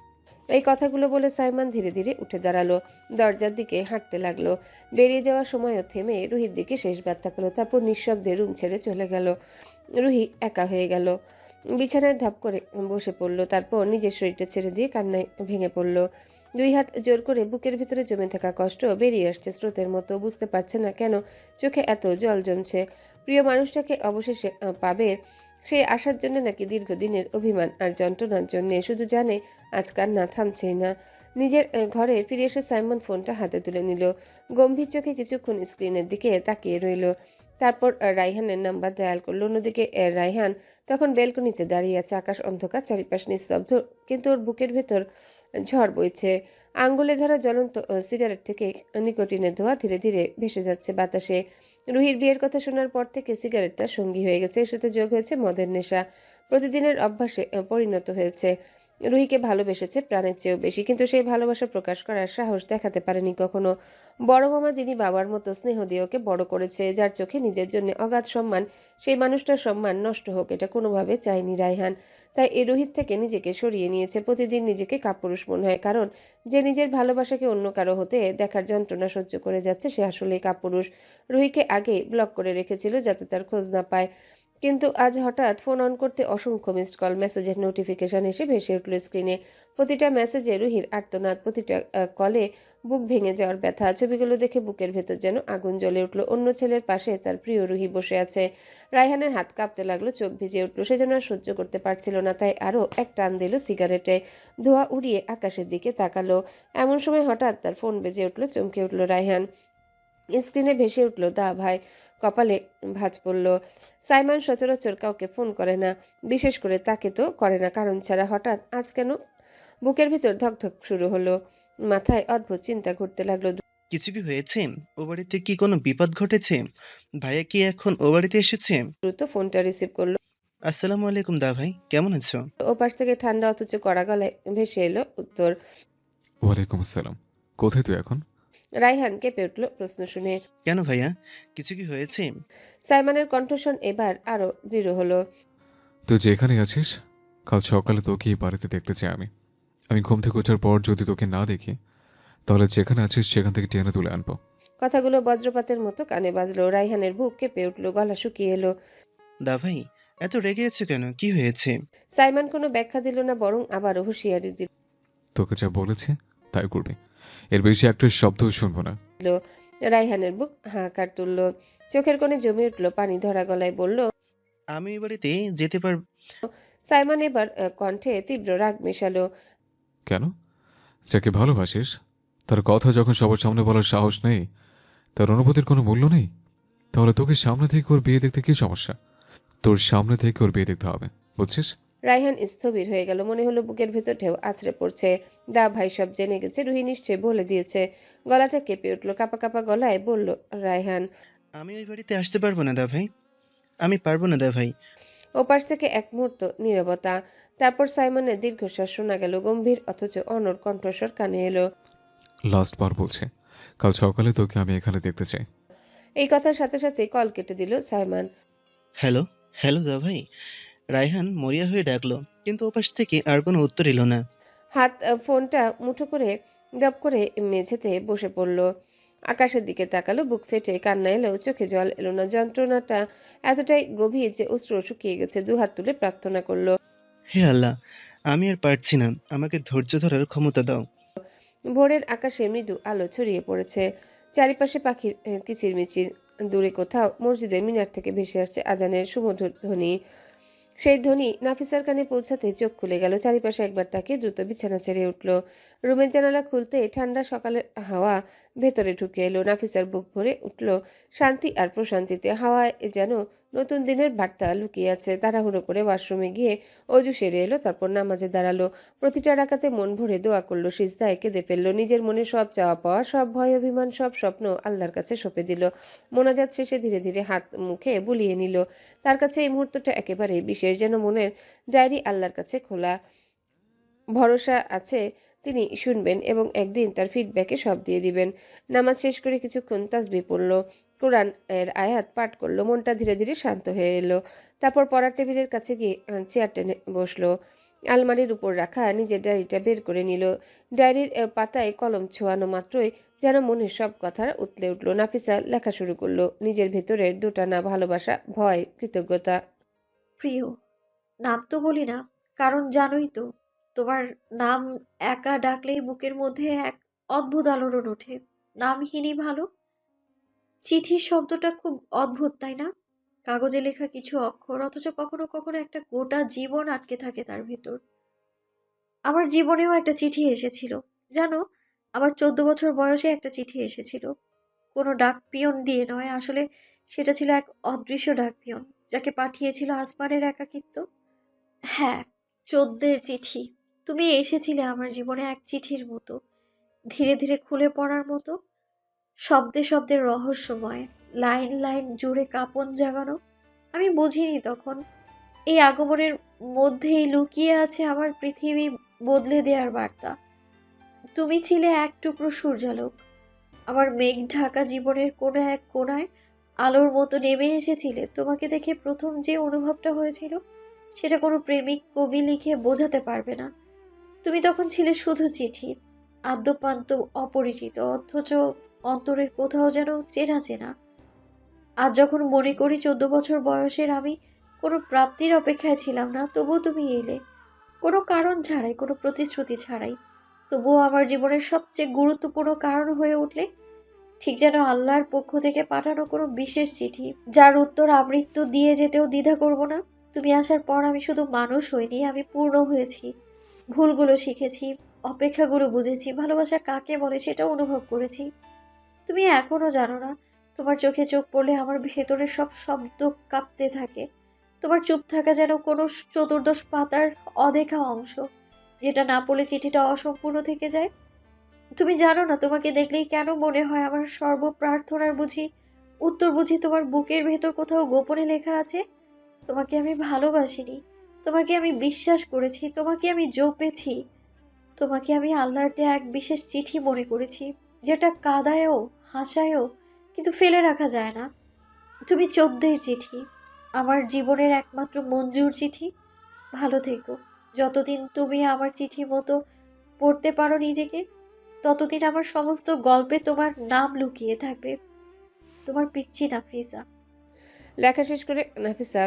B: এই কথাগুলো বলে সাইমান ধীরে ধীরে উঠে দাঁড়ালো, দরজার দিকে হাঁটতে লাগলো। বেরিয়ে যাওয়ার সময়ও থেমে রুহির দিকে শেষবার তাকালো, তারপর নিঃশব্দে রুম ছেড়ে চলে গেল। রুহি একা হয়ে গেল, বিছানায় ধপ করে বসে পড়ল, তারপর নিজের শরীরটা ছেড়ে দিয়ে কান্নায় ভেঙে পড়ল। দুই হাত জোর করে বুকের ভিতরে জমে থাকা কষ্ট বেরিয়ে আসছে স্রোতের মতো, বুঝতে পারছে না কেন চোখে এত জল জমছে। প্রিয় মানুষটাকে অবশেষে পাবে সে আসার জন্য নাকি দীর্ঘদিনের অভিমান আর যন্ত্রণার জন্য, শুধু জানে আজ কান্না থামছেই না। নিজের ঘরে ফিরে এসে সাইমন ফোনটা হাতে তুলে নিল, গম্ভীর চোখে কিছুক্ষণ স্ক্রিনের দিকে তাকিয়ে রইল, তারপর রাইহানের নাম্বার ডায়াল করলো। অন্যদিকে রাইহান তখন বেলকনিতে দাঁড়িয়ে আছে, আকাশ অন্ধকার, চারিপাশ নিস্তব্ধ, কিন্তু ওর বুকের ভেতর ঝড় বইছে। আঙ্গুলে ধরা জ্বলন্ত সিগারেট থেকে নিকোটিনের ধোঁয়া ধীরে ধীরে ভেসে যাচ্ছে বাতাসে। রুহির বিয়ের কথা শোনার পর থেকে সিগারেট তার সঙ্গী হয়ে গেছে, এর সাথে যোগ হয়েছে মদের নেশা, প্রতিদিনের অভ্যাসে পরিণত হয়েছে। রুহিকে ভালোবেসেছে প্রাণের চেয়েও বেশি, কিন্তু সেই ভালোবাসা প্রকাশ করার সাহস দেখাতে পারেনি কখনো। বড় মামা, যিনি বাবার মতো স্নেহ দিয়ে ওকে বড় করেছে, যার চোখে নিজের জন্য অগাধ সম্মান, সেই মানুষটার সম্মান নষ্ট হোক এটা কোনোভাবে চায়নি রায়হান। তাই এই রোহিত থেকে নিজেকে সরিয়ে নিয়েছে। প্রতিদিন নিজেকে কাপুরুষ মনে হয়, কারণ যে নিজের ভালোবাসাকে অন্য কারো হতে দেখার যন্ত্রণা সহ্য করে যাচ্ছে সে আসলেই কাপুরুষ। রুহিকে আগে ব্লক করে রেখেছিল যাতে তার খোঁজ না পায়, কিন্তু আজ হঠাৎ ফোন অন করতে অসংখ্য মিসড কল, মেসেজের নোটিফিকেশন এসে ভেসে উঠল স্ক্রিনে। প্রতিটা মেসেজে রুহির আর্তনাদ, প্রতিটা কলে বুক ভেঙে যাওয়ার ব্যথা। ছবিগুলো দেখে বুকের ভেতর যেন আগুন জ্বলে উঠল। অন্য ছেলের পাশে তার প্রিয় রুহি বসে আছে। রায়হানের হাত কাঁপতে লাগলো, চোখ ভিজে উঠল, সে যেন আর সহ্য করতে পারছিল না, তাই আরও এক টান দিল সিগারেটে, ধোঁয়া উড়িয়ে আকাশের দিকে তাকালো। এমন সময় হঠাৎ তার ফোন বেজে উঠল, চমকে উঠল রায়হান। স্ক্রিনে ভেসে উঠল দা ভাই, কপালে ভাঁজ পড়ল। সাইমন সচরাচর কাউকে ফোন করে না, বিশেষ করে তাকে তো করে না কারণ ছাড়া। হঠাৎ আজ কেন? বুকের ভিতর ধকধক শুরু হলো, মাথায় অদ্ভুত চিন্তা ঘুরতে লাগলো।
G: কিছু কি হয়েছে? ও বাড়িতে কি কোনো বিপদ ঘটেছে? ভাইয়া কি এখন ও বাড়িতে এসেছে?
B: দ্রুত ফোনটা রিসিভ করলো।
G: আসসালামু আলাইকুম দা ভাই, কেমন আছো?
B: ওপাশ থেকে ঠান্ডা অথচ কড়া গলায় ভেসে এলো উত্তর।
D: ওয়ালাইকুম আসসালাম। কোথায় তুই এখন?
B: রায়হান কেঁপে উঠল প্রশ্ন শুনে।
G: কেন ভাইয়া, কিছু কি হয়েছে?
B: সাইমনের কণ্ঠস্বর এবার আরো দৃঢ় হলো।
D: তুই যেখানে আছিস, কাল সকালে তোকে এই বাড়িতে দেখতে চাই আমি। আমি ঘুম থেকে ওঠার পর যদি তোকে না দেখি, তাহলে যেখানে আছিস সেখান থেকে টেনে তুলে আনবো।
B: কথাগুলো বজ্রপাতের মতো কানে বাজলো। রায়হানের বুক কেঁপে উঠল, গলা শুকিয়ে এলো।
G: দা ভাই, এত রেগে আছো কেন? কি হয়েছে?
B: সাইমন কোনো ব্যাখ্যা দিল না, বরং আবারও হুঁশিয়ারি দিল।
D: তোকে যা বলেছে তাই করবি, এর বেশি একটা শব্দও শুনবো না।
B: রায়হানের বুক হাঁকার তুলল, চোখের কোণে জমে উঠল পানি, ধরা গলায় বলল।
G: আমি ওই বাড়িতে যেতে পার?
B: সাইমন এবার কণ্ঠে তীব্র রাগ মেশালো।
D: কেন? যাকে ভালোবাসিস তার কথা যখন সবার সামনে বলার সাহস নেই, তার অনুভূতির কোনো মূল্য নেই, তাহলে তোকে সামনে থেকে ওর বিয়ে দেখতে কি সমস্যা? তোর সামনে থেকে ওর বিয়ে দেখতে হবে, বুঝছিস?
B: রায়হান স্থবির হয়ে গেল, মনে হলো বুকের ভেতর ঢেউ আছড়ে পড়ছে। দা ভাই সব জেনে গেছে, রুহি নিশ্চয়ই বলে দিয়েছে। গলাটা কেঁপে উঠল, কাঁপা কাঁপা গলায় বলল রায়হান।
G: আমি ওই বাড়িতে আসতে পারবো না দা ভাই, আমি পারবো না দা ভাই।
B: ওপাশ থেকে এক মুহূর্ত নীরবতা, তারপর সাইমনের দীর্ঘশ্বাস শোনা গেল, গম্ভীর অথচ অনড় কণ্ঠস্বর কানে এলো।
D: লাস্ট বার বলছে, কাল সকালে তোকে আমি এখানে দেখতে চাই।
B: এই কথার সাথে সাথে কল কেটে দিল সাইমন।
G: হ্যালো হ্যালো দা ভাই, রায়হান মরিয়া হয়ে ডাকলো, কিন্তু ওপাশ থেকে আর কোনো উত্তর এলো না।
B: হাত ফোনটা মুঠো করে গপ করে মেঝেতে বসে পড়ল, আকাশের দিকে তাকালো, বুক ফেটে কান্না এলো, চোখে জল এলো না। যন্ত্রণাটা এতটাই গভীর যে অশ্রু শুকিয়ে গেছে। দুহাত তুলে প্রার্থনা করলো,
G: হে আল্লাহ, আমি আর পারছি না, আমাকে ধৈর্য ধরার ক্ষমতা দাও।
B: ভোরের আকাশে মৃদু আলো ছড়িয়ে পড়েছে, চারিপাশে পাখির কিচিরমিচির। দূরে কোথাও মসজিদের মিনার থেকে ভেসে আসছে আজানের সুমধুর ধ্বনি। সেই ধ্বনি নাফিসার কানে পৌঁছাতে চোখ খুলে গেল, চারিপাশে একবার তাকে দ্রুত বিছানা ছেড়ে উঠল। রুমের জানালা খুলতে ঠান্ডা সকালের হাওয়া ভেতরে ঢুকে এলো। নাফিসার বুক ভরে উঠল শান্তি আর প্রশান্তিতে। হাওয়ায় যেন নতুন দিনের বার্তা লুকিয়ে আছে। তাড়াহুড়ো করে ওয়াশরুমে গিয়ে অজু সেরে এলো, তারপর নামাজে দাঁড়ালো। প্রতিটা রাকাতে মন ভরে দোয়া করলো, সিজদায় কেঁদে ফেললো। নিজের মনে সব চাওয়া পাওয়া, সব ভয় অভিমান, সব স্বপ্ন আল্লাহর কাছে সঁপে দিল। মোনাজাত শেষে ধীরে ধীরে হাত মুখে বুলিয়ে নিল। তার কাছে এই মুহূর্তটা একেবারে বিশেষ, যেন মনের ডায়েরি আল্লাহর কাছে খোলা। ভরসা আছে তিনি শুনবেন এবং একদিন তার ফিডব্যাকে সব দিয়ে দিবেন। নামাজ শেষ করে কিছুক্ষণ তাসবিহ পড়ল, কোরআন এর আয়াত পাঠ করলো। মনটা ধীরে ধীরে শান্ত হয়ে এলো। তারপর পড়ার টেবিলের কাছে গিয়ে চেয়ার টেনে বসলো। আলমারির উপর রাখা নিজের ডায়েরিটা বের করে নিল। ডায়েরির পাতায় কলম ছোঁয়ানো মাত্রই যেন মনের সব কথা উতলে উঠল। নাফিসা লেখা শুরু করলো, নিজের ভেতরের দুটানা ভালোবাসা, ভয়, কৃতজ্ঞতা।
E: প্রিয়, নাম তো বলি না, কারণ জানোই তো, তোমার নাম একা ডাকলেই বুকের মধ্যে এক অদ্ভুত আলোড়ন ওঠে। নামহীনই ভালো। চিঠির শব্দটা খুব অদ্ভুত, তাই না? কাগজে লেখা কিছু অক্ষর, অথচ কখনো কখনো একটা গোটা জীবন আটকে থাকে তার ভেতর। আমার জীবনেও একটা চিঠি এসেছিল, জানো। আমার 14 বছর বয়সে একটা চিঠি এসেছিল। কোনো ডাক পিয়ন দিয়ে নয়, আসলে সেটা ছিল এক অদৃশ্য ডাক পিয়ন, যাকে পাঠিয়েছিল আসমানের একাকিত্ব। হ্যাঁ, 14 চিঠি। তুমি এসেছিলে আমার জীবনে এক চিঠির মতো, ধীরে ধীরে খুলে পড়ার মতো, শব্দে শব্দের রহস্যময়, লাইন লাইন জুড়ে কাঁপন জাগানো। আমি বুঝিনি তখন এই আগমনের মধ্যেই লুকিয়ে আছে আমার পৃথিবী বদলে দেওয়ার বার্তা। তুমি ছিলে এক টুকরো সূর্যালোক, আমার মেঘ ঢাকা জীবনের কোনো এক কোণায় আলোর মতো নেমে এসেছিলে। তোমাকে দেখে প্রথম যে অনুভবটা হয়েছিল, সেটা কোনো প্রেমিক কবি লিখে বোঝাতে পারবে না। তুমি তখন ছিলে শুধু চিঠি, আদ্যপান্ত অপরিচিত, অথচ অন্তরের কোথাও যেন চেনা চেনা। আজ যখন মনে করি 14 বছর বয়সের আমি কোনো প্রাপ্তির অপেক্ষায় ছিলাম না, তবুও তুমি এলে, কোনো কারণ ছাড়াই, কোনো প্রতিশ্রুতি ছাড়াই। তবুও আমার জীবনের সবচেয়ে গুরুত্বপূর্ণ কারণ হয়ে উঠলে, ঠিক যেন আল্লাহর পক্ষ থেকে পাঠানো কোনো বিশেষ চিঠি, যার উত্তর আমৃত্যু দিয়ে যেতেও দ্বিধা করব না। তুমি আসার পর আমি শুধু মানুষ হইনি, আমি পূর্ণ হয়েছি। ভুলগুলো শিখেছি, অপেক্ষাগুলো বুঝেছি, ভালোবাসা কাকে বলে সেটাও অনুভব করেছি। তুমি এখনো জানো না, তোমার চোখে চোখ পড়লে আমার ভেতরের সব শব্দ কাঁপতে থাকে। তোমার চুপ থাকা যেন কোনো চতুর্দশ পাতার অদেখা অংশ, যেটা না পড়লে চিঠিটা অসম্পূর্ণ থেকে যায়। তুমি জানো না, তোমাকে দেখলেই কেন মনে হয় আমার সর্বপ্রার্থনার উত্তর বুঝি তোমার বুকের ভেতর কোথাও গোপনে লেখা আছে। তোমাকে আমি ভালোবাসিনি, তোমাকে আমি বিশ্বাস করেছি, তোমাকে আমি জপেছি, তোমাকে আমি আল্লাহর দেয়া এক বিশেষ চিঠি মনে করেছি, যেটা কাঁদায়ও, হাসায়ও, কিন্তু ফেলে রাখা যায় না। তুমি 14 চিঠি, আমার জীবনের একমাত্র মঞ্জুর চিঠি। ভালো থেকো। যতদিন তুমি আমার চিঠি মতো পড়তে পারো নিজেকে, ততদিন আমার সমস্ত গল্পে তোমার নাম লুকিয়ে থাকবে। তোমার পিচ্চি নাফিসা।
B: লেখা শেষ করে নাফিসা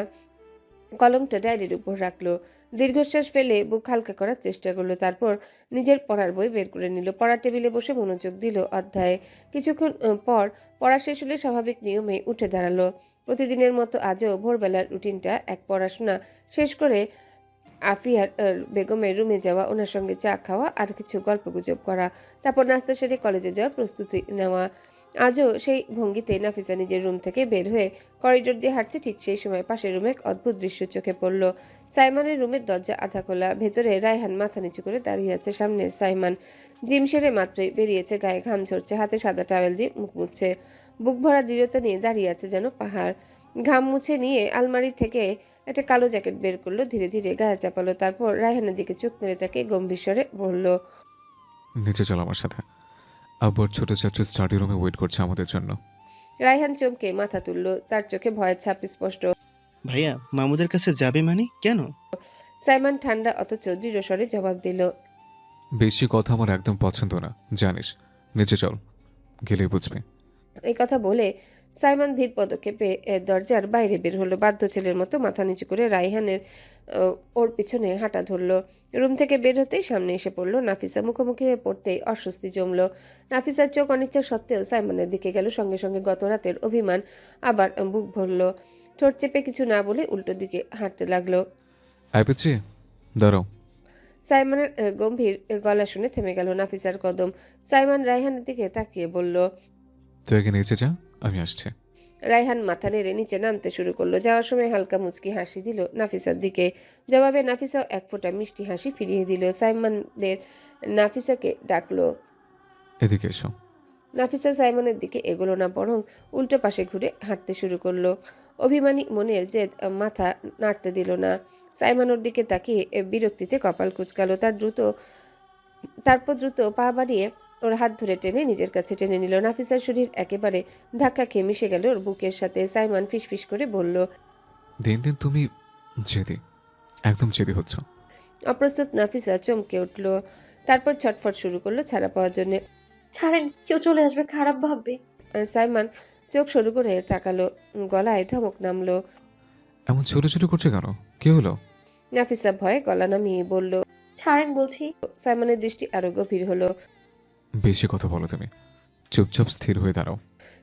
B: কলমটা ডায়েরির উপর রাখলো। দীর্ঘশ্বাস ফেলে বুক হালকা করার চেষ্টা করলো। তারপর নিজের পড়ার বই বের করে নিল। পড়ার টেবিলে বসে মনোযোগ দিল অধ্যায়ে। কিছুক্ষণ পর পড়া শেষ হলে স্বাভাবিক নিয়মে উঠে দাঁড়ালো। প্রতিদিনের মতো আজও ভোরবেলার রুটিনটা, এক পড়াশোনা শেষ করে আফিয়ার বেগমের রুমে যাওয়া, ওনার সঙ্গে চা খাওয়া আর কিছু গল্পগুজব করা, তারপর নাস্তা সেরে কলেজে যাওয়ার প্রস্তুতি নেওয়া। আজও সেই ভঙ্গিতে নাফিসা নিজের রুম থেকে বের হয়ে করিডোর দিয়ে হাঁটছে। ঠিক সেই সময় পাশের রুমে এক অদ্ভুত দৃশ্য চোখে পড়ল। সাইমানের রুমের দরজা আধা খোলা, ভেতরে রায়হান মাথা নিচু করে দাঁড়িয়ে আছে। সামনে সাইমান জিম সেরে মাত্রই বেরিয়েছে, গায়ে ঘাম ঝরছে, হাতে সাদা টাওয়েল দিয়ে মুখ মুছছে, বুক ভরা দৃঢ়তা নিয়ে দাঁড়িয়ে আছে যেন পাহাড়। ঘাম মুছে নিয়ে আলমারি থেকে একটা কালো জ্যাকেট বের করলো, ধীরে ধীরে গায়ে চাপালো, তারপর রায়হানের দিকে চোখ মেরে তাকে গম্ভীর স্বরে বলল,
D: নিচে চল আমার সাথে। আব্বুর ছোট চাচু স্টাডি রুমে ওয়েট করছে আমাদের জন্য।
B: রায়হান চমকে মাথা তুলল, তার চোখে ভয়ের ছাপ স্পষ্ট।
G: ভাইয়া মামুদের কাছে যাবে মানে কেন?
B: সাইমন ঠান্ডা অথচ দৃঢ় স্বরে জবাব দিল,
D: বেশি কথা আমার একদম পছন্দ না, জানিস। নিচে চল, গেলেই বুঝবি।
B: এই কথা বলে সাইমন ধীর পদক্ষেপে দরজার বাইরে বের হলো। বাধ্য ছেলের মতো মাথা নিচু করে রায়হানের ওর পিছনে হাঁটা ধরলো। রুম থেকে বের হতেই সামনে এসে পড়লো নাফিসা। মুখোমুখি হয়ে পড়তেই অস্বস্তি জমলো। নাফিসার চোখ অনিচ্ছা সত্ত্বেও সাইমনের দিকে গেল। সঙ্গে সঙ্গে গত রাতের অভিমান আবার বুক ভরলো। ঠোঁট চেপে কিছু না বলে উল্টো দিকে হাঁটতে লাগলো।
D: আই পেছি, দাঁড়াও।
B: সাইমনের গম্ভীর গলা শুনে থেমে গেল নাফিসার কদম। সাইমন রায়হানের দিকে তাকিয়ে বলল,
D: তুই আগে নিচে যা, আমি আসছি।
B: রায়হান মাথা নেড়ে নিচে নামতে শুরু করলো। যাওয়ার সময় হালকা মুচকি হাসি দিল নাফিসার দিকে। জবাবে নাফিসাও এক ফোঁটা মিষ্টি হাসি ফিরিয়ে দিল। সাইমনের নাফিসাকে ডাকলো।
D: এদিকে এসো।
B: নাফিসা সাইমনের দিকে এগোলো না, বরং উল্টো পাশে ঘুরে হাঁটতে শুরু করলো। অভিমানী মনের জেদ মাথা নাড়তে দিল না। সাইমন ওর দিকে তাকিয়ে বিরক্তিতে কপাল কুঁচকালো। তারপর দ্রুত পা বাড়িয়ে ওর হাত ধরে টেনে নিজের কাছে টেনে নিল। নাফিসার শরীর একেবারে ধাক্কা খেয়ে মিশে গেল ওর বুকের সাথে। সাইমন ফিসফিস করে বলল,
D: দিন দিন তুমি জেদি, একদম জেদি হচ্ছ।
B: অপ্রস্তুত নাফিসা চমকে উঠল। তারপর ছটফট শুরু করলো ছাড়া পাওয়ার জন্য।
E: ছাড়েন, কেউ চলে আসবে, খারাপ ভাববে।
B: সাইমন চোখ সরু করে তাকালো, গলায় ধমক নামলো।
D: এমন ছোট ছোট করছে কেন? কি হলো?
B: নাফিসা ভয়ে গলা নামিয়ে বলল।
E: ছাড়েন বলছি।
B: সাইমনের দৃষ্টি আরো গভীর হলো।
D: বেশি কথা বলো তুমি, চুপচাপ স্থির হয়ে দাঁড়াও।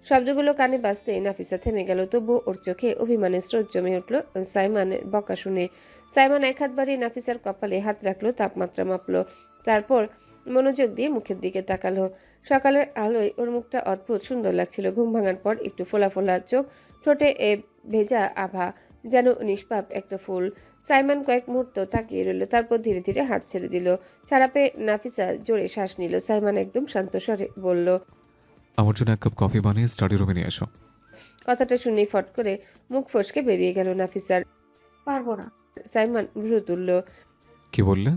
B: শব্দগুলো কানে বাজতেই নাফিসা থেমে গেল। তবু ওর চোখে অভিমানের স্রোত জমে উঠল সাইমনের বকা শুনে। সাইমন এক হাত বাড়িয়ে নাফিসার কপালে হাত রাখলো, তাপমাত্রা মাপলো। তারপর মনোযোগ দিয়ে মুখের দিকে তাকালো। সকালের আলোয় ওর মুখটা অদ্ভুত সুন্দর লাগছিল। ঘুম ভাঙার পর একটু ফোলা ফোলা চোখ, ঠোঁটে ভেজা আভা, যেন নিষ্পাপ একটা ফুল। সাইমন কয়েক মুহূর্ত তাকিয়ে রইল, তারপর ধীরে ধীরে হাত ছেড়ে দিল। ছাড়া পেয়ে নাফিসা জোরে শ্বাস নিল। সাইমন একদম শান্ত স্বরে বলল,
D: আমার জন্য এক কাপ কফি বানিয়ে স্টাডি রুমে নিয়ে এসো।
B: কথাটা শুনেই ফট করে মুখ ফসকে বেরিয়ে গেল নাফিসার।
E: পারবো না।
B: সাইমন ভ্রু তুলল।
D: কি বললে?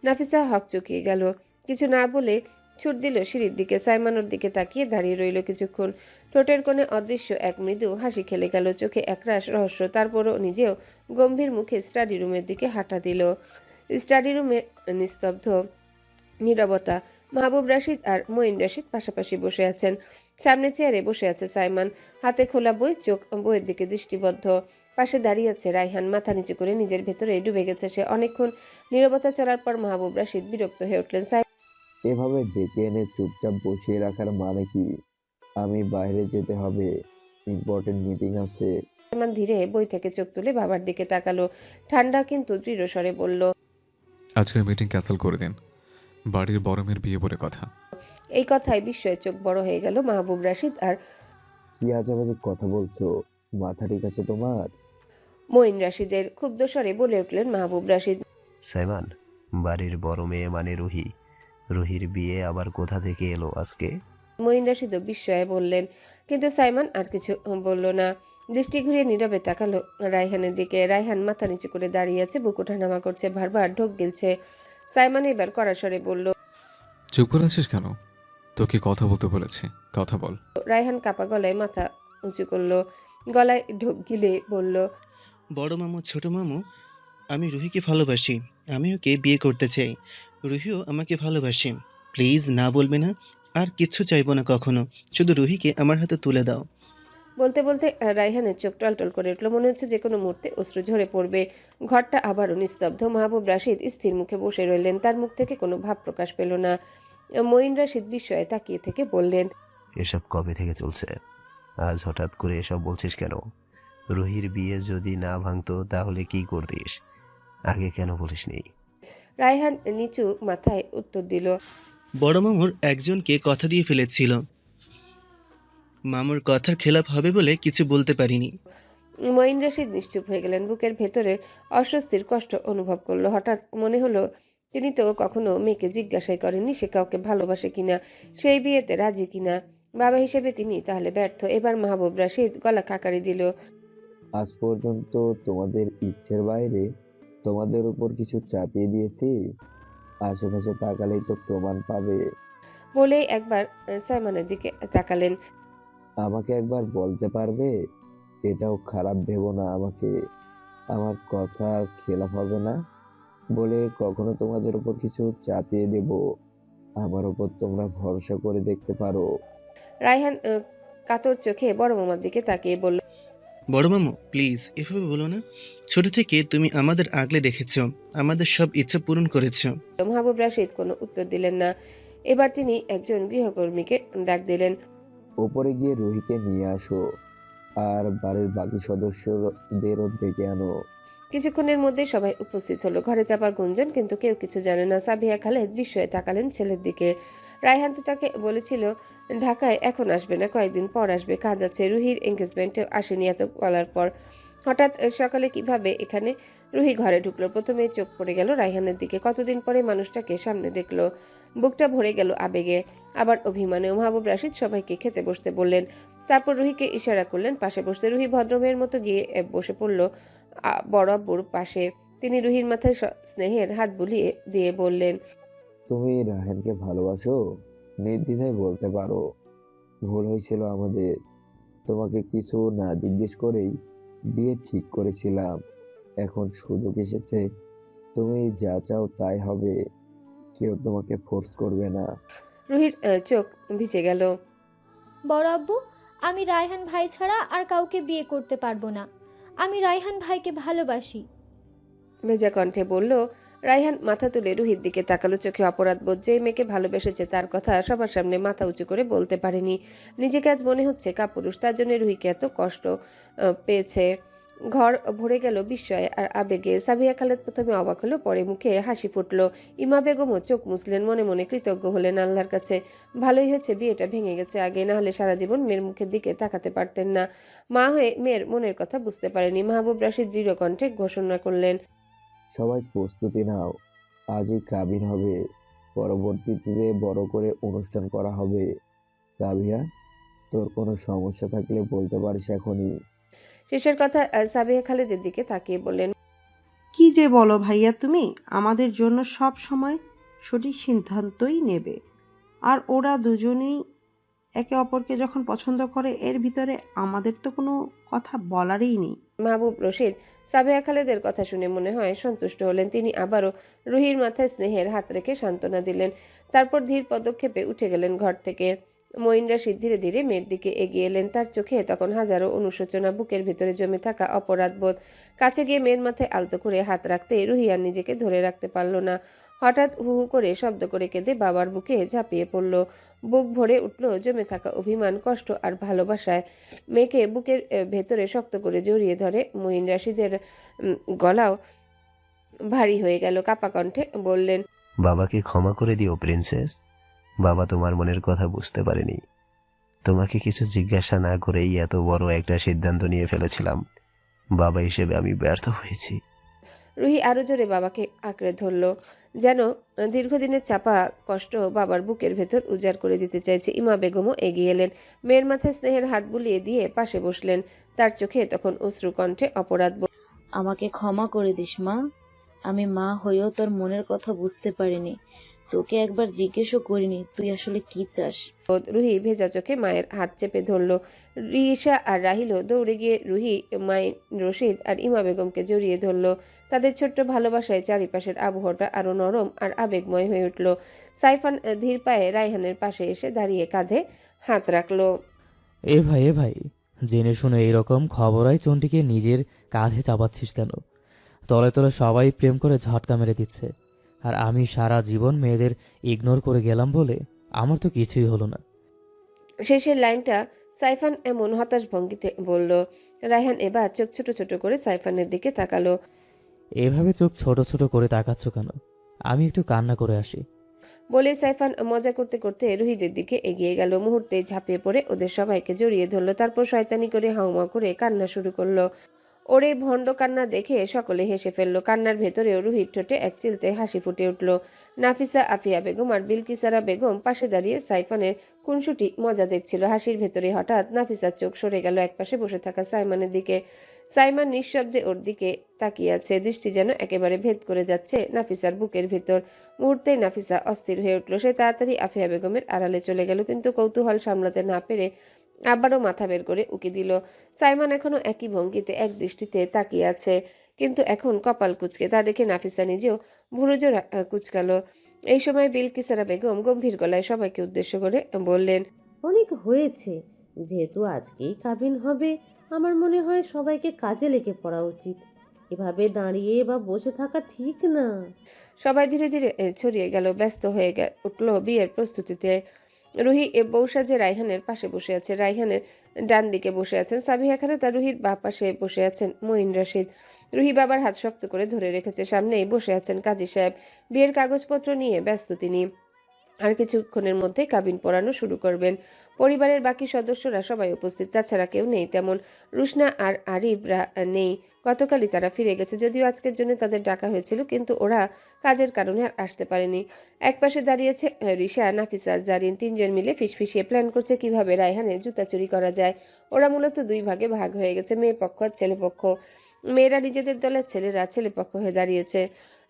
B: নাফিসা হক চুকিয়ে গেল। কিছু না বলে ছুট দিল সিঁড়ির দিকে। সাইমন ওর দিকে তাকিয়ে দাঁড়িয়ে রইল কিছুক্ষণ। ঠোঁটের কোণে অদৃশ্য এক মৃদু হাসি খেলে গেল, চোখে একরাশ রহস্য। তারপরও নিজেও গম্ভীর মুখে স্টাডি রুমের দিকে হাঁটা দিল। স্টাডি রুমে নিস্তব্ধ নীরবতা। মাহবুব রাশিদ আর মঈন রাশিদ পাশাপাশি বসে আছেন। সামনে চেয়ারে বসে আছে সাইমন, হাতে খোলা বই, চোখ বইয়ের দিকে দৃষ্টিবদ্ধ। পাশে দাঁড়িয়ে আছে রায়হান, মাথা নিচু করে নিজের ভেতরে ডুবে গেছে সে। অনেকক্ষণ নীরবতা চলার পর মাহবুব রাশিদ বিরক্ত হয়ে উঠলেন।
H: এভাবে ডেকে এনে চুপচাপ বসিয়ে রাখার মানে কি? আমি বাইরে যেতে হবে, ইম্পর্টেন্ট মিটিং আছে।
B: সাইমন ধীরে বই থেকে চোখ তুলে বাবার দিকে তাকালো। ঠান্ডা কিন্তু দৃঢ় স্বরে বলল,
D: আজকের মিটিং ক্যান্সেল করে দিন, বাড়ির বড় মেয়ের বিয়ে বলে কথা।
B: এই কথায় বিস্ময়ে চোখ বড় হয়ে গেল মাহবুব রাশিদ আর
H: কি আজেবাজে কথা বলছো? মাথা ঠিক আছে তোমার?
B: মঈন রাশিদের। ক্ষুব্ধ স্বরে বলে উঠলেন মাহবুব রাশিদ।
I: সাইমান, বাড়ির বড় মেয়ে মানে রুহি। রুহির বিয়ে আবার কোথা থেকে এলো আজকে?
B: মঈন রাশিদও বিস্ময়ে বললেন, কিন্তু সাইমন আর কিছু বলল না। দৃষ্টি ঘুরিয়ে নীরবে তাকালো রায়হানের দিকে। রায়হান মাথা নিচু করে দাঁড়িয়ে আছে, বুক ওঠানামা করছে, বারবার ঢোক গিলছে। সাইমন এবার কড়া স্বরে বলল,
D: চুপ করে আছিস কেন? তোকে কথা বলতে বলেছি, কথা বল।
B: রায়হান কাপা গলায় মাথা উঁচু করলো, গলায় ঢোক গিলে বলল,
G: বড় মামু, ছোট মামু, আমি রুহিকে ভালোবাসি। আমি ওকে বিয়ে করতে চাই। রুহিও আমাকে ভালোবাসে। প্লিজ না বলবে না। আর কিচ্ছু চাইবো না কখনো। শুধু রুহিকে আমার হাতে তুলে দাও।
B: বলতে বলতে রায়হানের চোখ টলটল করে উঠল। মনে হচ্ছে যে কোনো মুহূর্তে অশ্রু ঝরে পড়বে। ঘরটা আবারও নিস্তব্ধ। মাহবুব রাশিদ স্থির মুখে বসে রইলেন, তার মুখ থেকে কোনো ভাব প্রকাশ পেল না। মঈন রাশিদ বিস্ময়ে তাকিয়ে থেকে বললেন,
I: এসব কবে থেকে চলছে? আজ হঠাৎ করে এসব বলছিস কেন? রুহির বিয়ে যদি না ভাঙতো তাহলে কি করতিস? আগে কেন বলিসনি?
B: রায়হান নিচু মাথায় উত্তর দিল,
G: বড় মামুর একজনকে কথা দিয়ে ফেলেছিল। মামুর কথার খেলাপ হবে বলে কিছু বলতে পারিনি।
B: মঈন রাশিদ নিশ্চুপ হয়ে গেলেন। বুকের ভেতরে অস্বস্তির কষ্ট অনুভব করলো। হঠাৎ মনে হলো, তিনি তো কখনো মেয়েকে জিজ্ঞাসাই করেননি সে কাউকে ভালোবাসে কিনা, সেই বিয়েতে রাজি কিনা। বাবা হিসেবে তিনি তাহলে ব্যর্থ। এবার মাহবুব রাশিদ গলা খাকারি দিল,
H: আজ পর্যন্ত তোমাদের ইচ্ছের বাইরে তোমাদের উপর কিছু চাপিয়ে দিয়েছি? আশেপাশে তাকালেই তো প্রমাণ পাবে।
B: বলেই একবার সাইমনের দিকে তাকালেন।
H: আমাকে একবার বলতে পারবে? এটাও খারাপ ভেবো না আমাকে। আমার কথার খেলাপ হবে না বলে কখনো তোমাদের উপর কিছু চাপিয়ে দেব। আমার উপর তোমরা ভরসা করে দেখতে পারো।
B: রায়হান কাতর চোখে বড় মামার দিকে তাকিয়ে বলল,
G: বড় মামু, প্লিজ এভাবে বলো না। ছোট থেকে তুমি আমাদের আগলে রেখেছ, আমাদের সব ইচ্ছা পূরণ করেছ।
B: মাহবুব রাশিদ কোনো উত্তর দিলেন না। এবার তিনি একজন গৃহকর্মীকে ডাক দিলেন।
H: ওপরে গিয়ে রুহিকে নিয়ে আসো আর বাড়ির বাকি সদস্যদেরও ডেকে আনো।
B: কিছুক্ষণের মধ্যে সবাই উপস্থিত হলো। ঘরে চাপা গুঞ্জন, কিন্তু কেউ কিছু জানে না। সাবিহা খালেদ বিস্ময়ে তাকালেন ছেলের দিকে। রায়হান তো তাকে বলেছিল ঢাকায় এখন আসবে না, কয়েকদিন পর আসবে, কাজ আছে। রুহির এঙ্গেজমেন্টেও আসেনি এত বলার পর। হঠাৎ সকালে কিভাবে এখানে? রুহি ঘরে ঢুকলো। প্রথমে চোখ পড়ে গেল রায়হানের দিকে। কতদিন পরে মানুষটাকে সামনে দেখলো। বুকটা ভরে গেল আবেগে, আবার অভিমানেও। মাহবুব রাশিদ সবাইকে খেতে বসতে বললেন। তারপর রুহিকে ইশারা করলেন পাশে বসতে। রুহি ভদ্রমেয়ের মতো গিয়ে বসে পড়ল বড় আব্বুর পাশে। তিনি রুহির মাথায় স্নেহের হাত বুলিয়ে দিয়ে বললেন,
H: তুমি রাহেনকে ভালোবাসো? নির্দ্বিধায় বলতে পারো। ভুল হয়েছিল আমাদের। তোমাকে কিছু না জিজ্ঞেস করেই বিয়ে ঠিক করেছিলাম। এখন সুযোগ এসেছে, তুমি যা চাও তাই হবে। কেউ তোমাকে ফোর্স করবে না।
B: রুহির চোখ ভিজে গেল।
F: বড় আব্বু, আমি রায়হান ভাই ছাড়া আর কাউকে বিয়ে করতে পারবো না। আমি রায়হান ভাইকে ভালোবাসি।
B: ভেজা কণ্ঠে বলল। রায়হান মাথা তুলে রুহির দিকে তাকালো, চোখে অপরাধ বোধ। যে মেয়েকে ভালোবেসেছে তার কথা সবার সামনে মাথা উঁচু করে বলতে পারেনি। নিজেকে আজ মনে হচ্ছে কাপুরুষ। তার জন্য রুহিকে এত কষ্ট পেয়েছে। ঘর ভরে গেল বিস্ময়ে আর আবেগে। সাবিয়া খালেদ প্রথমে অবাক হলো, পরে মুখে হাসি ফুটলো। ইমা বেগমও চোখ মুছলেন, মনে মনে কৃতজ্ঞ হলেন আল্লাহর কাছে। ভালোই হয়েছে বিয়েটা ভেঙে গেছে আগে, না হলে সারা জীবন মেয়ের মুখের দিকে তাকাতে পারতেন না। মা হয়ে মেয়ের মনের কথা বুঝতে পারেনি। মাহবুব রাশিদ দৃঢ় কণ্ঠে ঘোষণা করলেন,
H: সবাই প্রস্তুতি নাও। আজই কাবিন হবে, পরবর্তীতে বড় করে অনুষ্ঠান করা হবে। সাবিয়া, তোর কোনো সমস্যা থাকলে বলতে পারিস এখনই।
B: শেষের কথা সাবিয়া খালেদের দিকে তাকিয়ে বললেন,
J: কি যে বলো ভাইয়া তুমি, আমাদের জন্য সব সময় সঠিক সিদ্ধান্তই নেবে। আর ওরা দুজনেই একে অপরকে যখন পছন্দ করে, এর ভিতরে আমাদের তো কোনো কথা বলারই নেই।
B: মাহবুব রশিদ সাবিয়া খালেদের কথা শুনে মনে হয় সন্তুষ্ট হলেন। তিনি আবারও রুহির মাথায় স্নেহের হাত রেখে সান্ত্বনা দিলেন। তারপর ধীর পদক্ষেপে উঠে গেলেন ঘর থেকে। মঈন রাশিদ ধীরে ধীরে মেয়ের দিকে এগিয়ে এলেন। তার চোখে তখন হাজারো অনুশোচনা, বুকের ভিতরে জমে থাকা অপরাধবোধ। কাছে গিয়ে মেয়ের মাথায় আলতো করে হাত রাখতে রুহি আর নিজেকে ধরে রাখতে পারল না। হঠাৎ হু হু করে শব্দ করে কেঁদে বাবার বুকে ঝাঁপিয়ে পড়ল। বুক ভরে উঠল জমে থাকা অভিমান, কষ্ট আর ভালোবাসায়। মেয়েকে বুকের ভেতরে শক্ত করে জড়িয়ে ধরে মঈন রাশিদের গলাও ভারী হয়ে গেল। কাপা কণ্ঠে বললেন,
I: বাবাকে ক্ষমা করে দিও প্রিন্সেস। বাবা তোমার মনের কথা বুঝতে পারেনি। তোমাকে কিছু জিজ্ঞাসা না করেই এত বড় একটা সিদ্ধান্ত নিয়ে ফেলেছিলাম। বাবা হিসেবে আমি ব্যর্থ হয়েছি।
B: রুহি আরো জোরে বাবাকে আঁকড়ে ধরল, যেন দীর্ঘদিনের চাপা কষ্ট বাবার বুকের ভেতর উজাড় করে দিতে চাইছে। ইমা বেগমও এগিয়ে এলেন, মেয়ের মাথায় স্নেহের হাত বুলিয়ে দিয়ে পাশে বসলেন। তার চোখে তখন অশ্রু, কণ্ঠে অপরাধ।
K: আমাকে ক্ষমা করে দিস মা। আমি মা হয়েও তোর মনের কথা বুঝতে পারিনি। তোকে একবার জিজ্ঞেসও করিনি তুই আসলে কি চাস।
B: রুহি ভেজা চোখে মায়ের হাত চেপে ধরল। রিশা আর রাহিলও দৌড়ে গিয়ে রুহি, মাইন রশিদ আর ইমা বেগমকে জড়িয়ে ধরল। তাদের ছোট্ট ভালোবাসায় চারিপাশের আবহাওয়াটা আরো নরম আর আবেগময় হয়ে উঠল। সাইফান ধীর পায়ে রায়হানের পাশে এসে দাঁড়িয়ে কাঁধে হাত রাখলো।
L: এ ভাই, জেনে শুনে এরকম খবরায় চন্ডিকে নিজের কাঁধে চাপাচ্ছিস কেন? তলে তলে সবাই প্রেম করে ঝটকা মেরে দিচ্ছে, আর আমি সারা জীবন মেয়েদের ইগনোর করে গেলাম বলে আমার তো কিছুই হলো না।
B: শেষের লাইনটা সাইফান এমন হতাশ ভঙ্গিতে বলল। রায়হান এবার চোখ ছোট ছোট করে সাইফানের দিকে তাকালো।
L: এভাবে চোখ ছোট ছোট করে তাকাচ্ছ কেন? আমি একটু কান্না করে আসি।
B: বলে সাইফান মজা করতে করতে রুহিদের দিকে এগিয়ে গেল। মুহূর্তে ঝাঁপিয়ে পড়ে ওদের সবাইকে জড়িয়ে ধরলো। তারপর শয়তানি করে হাউমা করে কান্না শুরু করলো। ওর এই ভণ্ড কান্না দেখে সকলে হেসে ফেললো। কান্নার ভেতরেও রুহির ঠোঁটে এক চিলতে হাসি ফুটে উঠল। নাফিসা, আফিয়া বেগম আর বিলকিসারা বেগম পাশে দাঁড়িয়ে সাইফানের খুনসুটি মজা দেখছিল। হাসির ভেতরে হঠাৎ নাফিসার চোখ সরে গেল একপাশে বসে থাকা সাইমানের দিকে। সাইমান নিঃশব্দে ওর দিকে তাকিয়ে আছে, দৃষ্টি যেন একেবারে ভেদ করে যাচ্ছে নাফিসার বুকের ভেতর। মুহূর্তেই নাফিসা অস্থির হয়ে উঠল। সে তাড়াতাড়ি আফিয়া বেগমের আড়ালে চলে গেল, কিন্তু কৌতূহল সামলাতে না পেরে আবারও মাথা বের করে উকি দিল। সাইমান এখনো একই ভঙ্গিতে এক দৃষ্টিতে তাকিয়ে আছে, কিন্তু এখন কপাল কুঁচকে। তা দেখে নাফিসা নিজেও ভুরুজোড়া কুচকালো। এই সময় বিলকিসারা বেগম গম্ভীর গলায় সবাইকে উদ্দেশ্য করে বললেন,
M: অনেক হয়েছে। যেহেতু আজকেই কাবিন হবে, আমার মনে হয় সবাইকে কাজে লেগে পড়া উচিত। এভাবে দাঁড়িয়ে বা বসে থাকা ঠিক না।
B: সবাই ধীরে ধীরে ছড়িয়ে গেল, ব্যস্ত হয়ে উঠল বিয়ের প্রস্তুতিতে। রুহি বউ সাজে রায়হানের পাশে বসে আছে। রায়হানের ডান দিকে বসে আছেন সাবিহা খান, তার রুহির বাঁ পাশে বসে আছেন মঈন রশিদ। রুহি বাবার হাত শক্ত করে ধরে রেখেছে। সামনেই বসে আছেন কাজী সাহেব, বিয়ের কাগজপত্র নিয়ে ব্যস্ত তিনি। আর কিছুক্ষণের মধ্যে কাবিন পড়ানো শুরু করবেন। পরিবারের বাকি সদস্যরা সবাই উপস্থিত, তাছাড়া কেউ নেই তেমন। রুশনা আর আরিফরা নেই, গতকালই তারা ফিরে গেছে। যদিও আজকের জন্য তাদের ডাকা হয়েছিল, কিন্তু ওরা কাজের কারণে আর আসতে পারেনি। একপাশে দাঁড়িয়েছে রিশা, নাফিসা, জারিন, তিনজন মিলে ফিসফিসিয়ে প্ল্যান করছে কিভাবে রায়হানের জুতা চুরি করা যায়। ওরা মূলত দুই ভাগে ভাগ হয়ে গেছে, মেয়ে পক্ষ আর ছেলে পক্ষ। মেয়েরা নিজেদের দলে, ছেলেরা ছেলে পক্ষ হয়ে দাঁড়িয়েছে।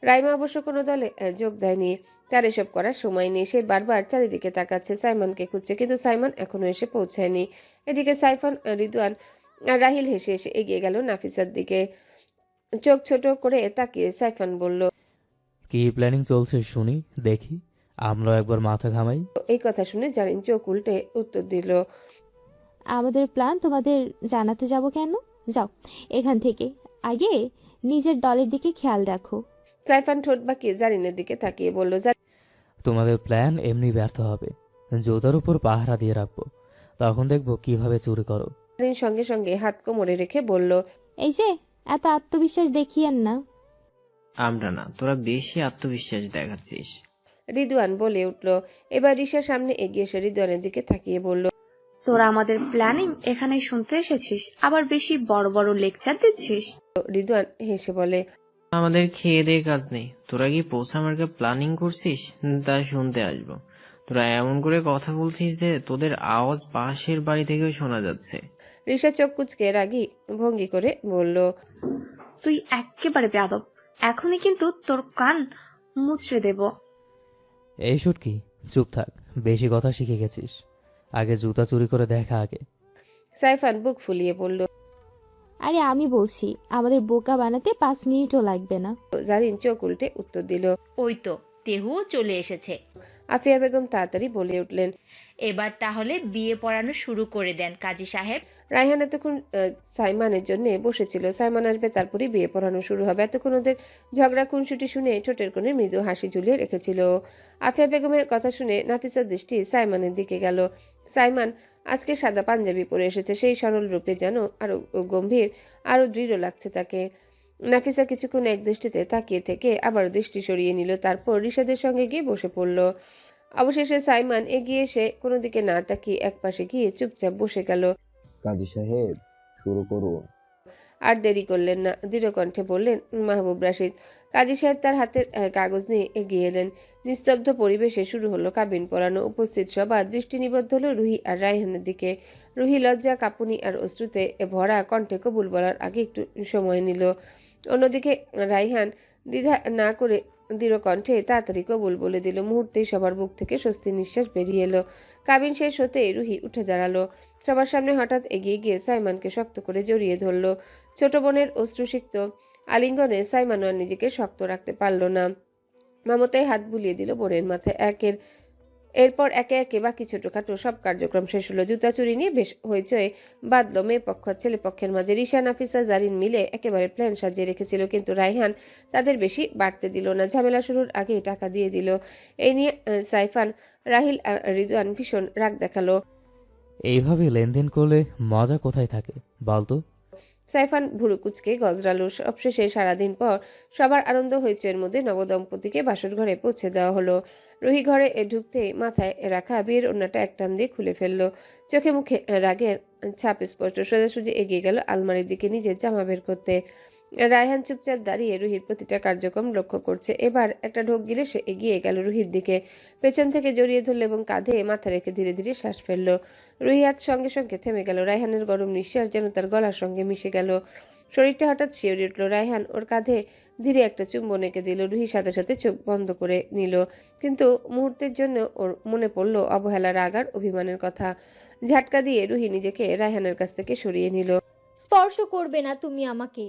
B: রাইমা অবশ্য কোনো দলে যোগ দেয়নি, তার এসব করার সময় নেই। সে বারবার চারিদিকে তাকাচ্ছে, সাইমনকে খুঁজছে, কিন্তু সাইমন এখনো এসে পৌঁছায়নি। এদিকে সাইফান, রিদওয়ান আর রাহিল হেসে এসে এগিয়ে গেল নাফিসার দিকে। চোখ ছোট করে তাকিয়ে সাইফান বলল,
L: কি প্ল্যানিং চলছে শুনি, দেখি আমরাও একবার মাথা ঘামাই।
B: এই কথা শুনে জারিন চোখ উল্টে উত্তর দিল,
N: আমাদের প্ল্যান তোমাদের জানাতে যাব কেন? যাও এখান থেকে, আগে নিজের দলের দিকে খেয়াল রাখো।
B: সাইফান ঠোঁট বাঁকিয়ে জারিনের দিকে তাকিয়ে বলল,
L: তোমাদের প্ল্যান এমনি ব্যর্থ হবে, জুতার উপর পাহারা দিয়ে রাখবো, তখন দেখবো কিভাবে চুরি করো।
B: জারিন সঙ্গে সঙ্গে হাত কোমরে রেখে বলল,
N: এই যে এত আত্মবিশ্বাস দেখিয়েন না।
O: আমরা না, তোরা বেশি আত্মবিশ্বাস দেখাচ্ছিস।
B: রিদওয়ান বলে উঠল। এবার রিশার সামনে এগিয়ে এসে রিদওয়ানের দিকে তাকিয়ে বলল,
A: তোরা আমাদের প্ল্যানিং এখানে শুনতে এসেছিস, আবার বেশি বড় বড় লেকচার দিচ্ছিস।
B: রিদওয়ান হেসে বলে,
O: আমাদের খেয়ে দিয়ে কাজ নেই, তোরা কি পোষা মার্কে প্ল্যানিং করছিস তা শুনতে আসবো। তোরা এমন করে কথা বলছিস যে তোদের আওয়াজ পাশের বাড়ি থেকেও শোনা যাচ্ছে।
B: রিশা চোখ কুচকে রাগী ভঙ্গি করে বলল,
A: তুই একেবারে বেয়াদব, এখনই কিন্তু তোর কান মুচড়ে দেব।
L: এই শুটকি, চুপ থাক, বেশি কথা শিখে গেছিস, আগে জুতা চুরি করে দেখা আগে।
B: সাইফান বুক ফুলিয়ে বলল,
N: আরে আমি বলছি, আমাদের বোকা বানাতে 5 মিনিটও লাগবে না।
B: জারিন চোখ উল্টে উত্তর দিল,
C: ওই তো তেহু চলে এসেছে।
B: আফিয়া বেগম তাড়াতাড়ি বলে উঠলেন,
C: এবার তাহলে বিয়ে পড়ানো শুরু করে দেন কাজী সাহেব।
B: রায়হান এতক্ষণ সাইমানের জন্য বসেছিল, সাইমান আসবে তারপরে বিয়ে পড়ানো শুরু হবে। এতক্ষণ ওদের ঝগড়া খুনসুটি শুনে ঠোঁটের কোণে মৃদু হাসি ঝুলিয়ে রেখেছিল। আফিয়া বেগমের কথা শুনে নাফিসার দৃষ্টি সাইমানের দিকে গেল। সাইমান আজকে সাদা পাঞ্জাবি পরে এসেছে, সেই সরল রূপে যেন আরো গম্ভীর, আরো দৃঢ় লাগছে তাকে। নাফিসা কিছুক্ষণ এক দৃষ্টিতে তাকিয়ে থেকে আবার দৃষ্টি সরিয়ে নিল, তারপর রিশাদের সঙ্গে গিয়ে বসে পড়ল। অবশেষে সাইমান এগিয়ে এসে কোনো দিকে না তাকিয়ে একপাশে গিয়ে চুপচাপ বসে গেল।
H: কাজী সাহেব, শুরু করুন।
B: আর দেরি করলেন না, দৃঢ় কণ্ঠে বললেন মাহবুব রাশিদ। কাজী সাহেব তার হাতের কাগজ নিয়ে এগিয়ে এলেন। নিস্তব্ধ পরিবেশে শুরু হলো কাবিন পড়ানো। উপস্থিত সবার দৃষ্টি নিবদ্ধ হলো রুহি আর রায়হানের দিকে। রুহি লজ্জা, কাঁপুনি আর অশ্রুতে ভরা কণ্ঠে কবুল বলার আগে একটু সময় নিল। অন্যদিকে রায়হান দ্বিধা না করে দৃঢ় কণ্ঠে তাড়াতাড়ি কবুল বলে দিল। মুহূর্তেই সবার বুক থেকে স্বস্তির নিঃশ্বাস বেরিয়ে এলো। কাবিন শেষ হতেই রুহি উঠে দাঁড়ালো। সবার সামনে হঠাৎ এগিয়ে গিয়ে সাইমানকে শক্ত করে জড়িয়ে ধরল। ছোট বোনের অশ্রুসিক্ত আলিঙ্গনে সাইমান আর নিজেকে শক্ত রাখতে পারল না। মমতায় হাত বুলিয়ে দিল বোনের মাথায়। এরপর একে একে বাকি ছোটখাটো সব কার্যক্রম শেষ হলো। জুতা চুরি নিয়ে বেশ হইচই বাঁধলো মেয়ে পক্ষ ছেলে পক্ষের মাঝে। রিশা, নাফিসা, জারিন মিলে একেবারে প্ল্যান সাজিয়ে রেখেছিল, কিন্তু রায়হান তাদের বেশি বাড়তে দিল না। ঝামেলা শুরুর আগেই টাকা দিয়ে দিল। এই নিয়ে সাইফান, রাহিল আর রিদওয়ান ভীষণ রাগ দেখালো।
L: এইভাবে লেনদেন করলে মজা কোথায় থাকে বলতো?
B: সাইফান ভুরু কুচকে গজরালো। সবশেষে সারাদিন পর সবার আনন্দ হইচইয়ের মধ্যে নবদম্পতিকে বাসর ঘরে পৌঁছে দেওয়া হলো। রুহি ঘরে ঢুকতে মাথায় রাখা বিয়ের ওড়নাটা একটান দিয়ে খুলে ফেললো। চোখে মুখে রাগের ছাপ স্পষ্ট। সোজাসুজি এগিয়ে গেল আলমারির দিকে নিজের জামা বের করতে। রায়হান চুপচাপ দাঁড়িয়ে রুহির প্রতিটা কার্যক্রম লক্ষ্য করছে। এবার একটা ঢোক গিলে সে এগিয়ে গেল রুহির দিকে, পেছন থেকে জড়িয়ে ধরল এবং কাঁধে মাথা রেখে ধীরে ধীরে শ্বাস ফেলল। রুহি হাত সঙ্গে সঙ্গে থেমে গেল। রায়হানের গরম নিঃশ্বাস যেন তার গলার সঙ্গে মিশে গেল। শরীরটা হঠাৎ শিউরে উঠল। রায়হান ওর কাঁধে ধীরে একটা চুম্বন এঁকে দিল। রুহির সাথে সাথে চোখ বন্ধ করে নিল, কিন্তু মুহূর্তের জন্য ওর মনে পড়ল অবহেলা, রাগ আর অভিমানের কথা। ঝাটকা দিয়ে রুহি নিজেকে রায়হানের কাছ থেকে সরিয়ে নিল।
F: স্পর্শ করবে না তুমি আমাকে।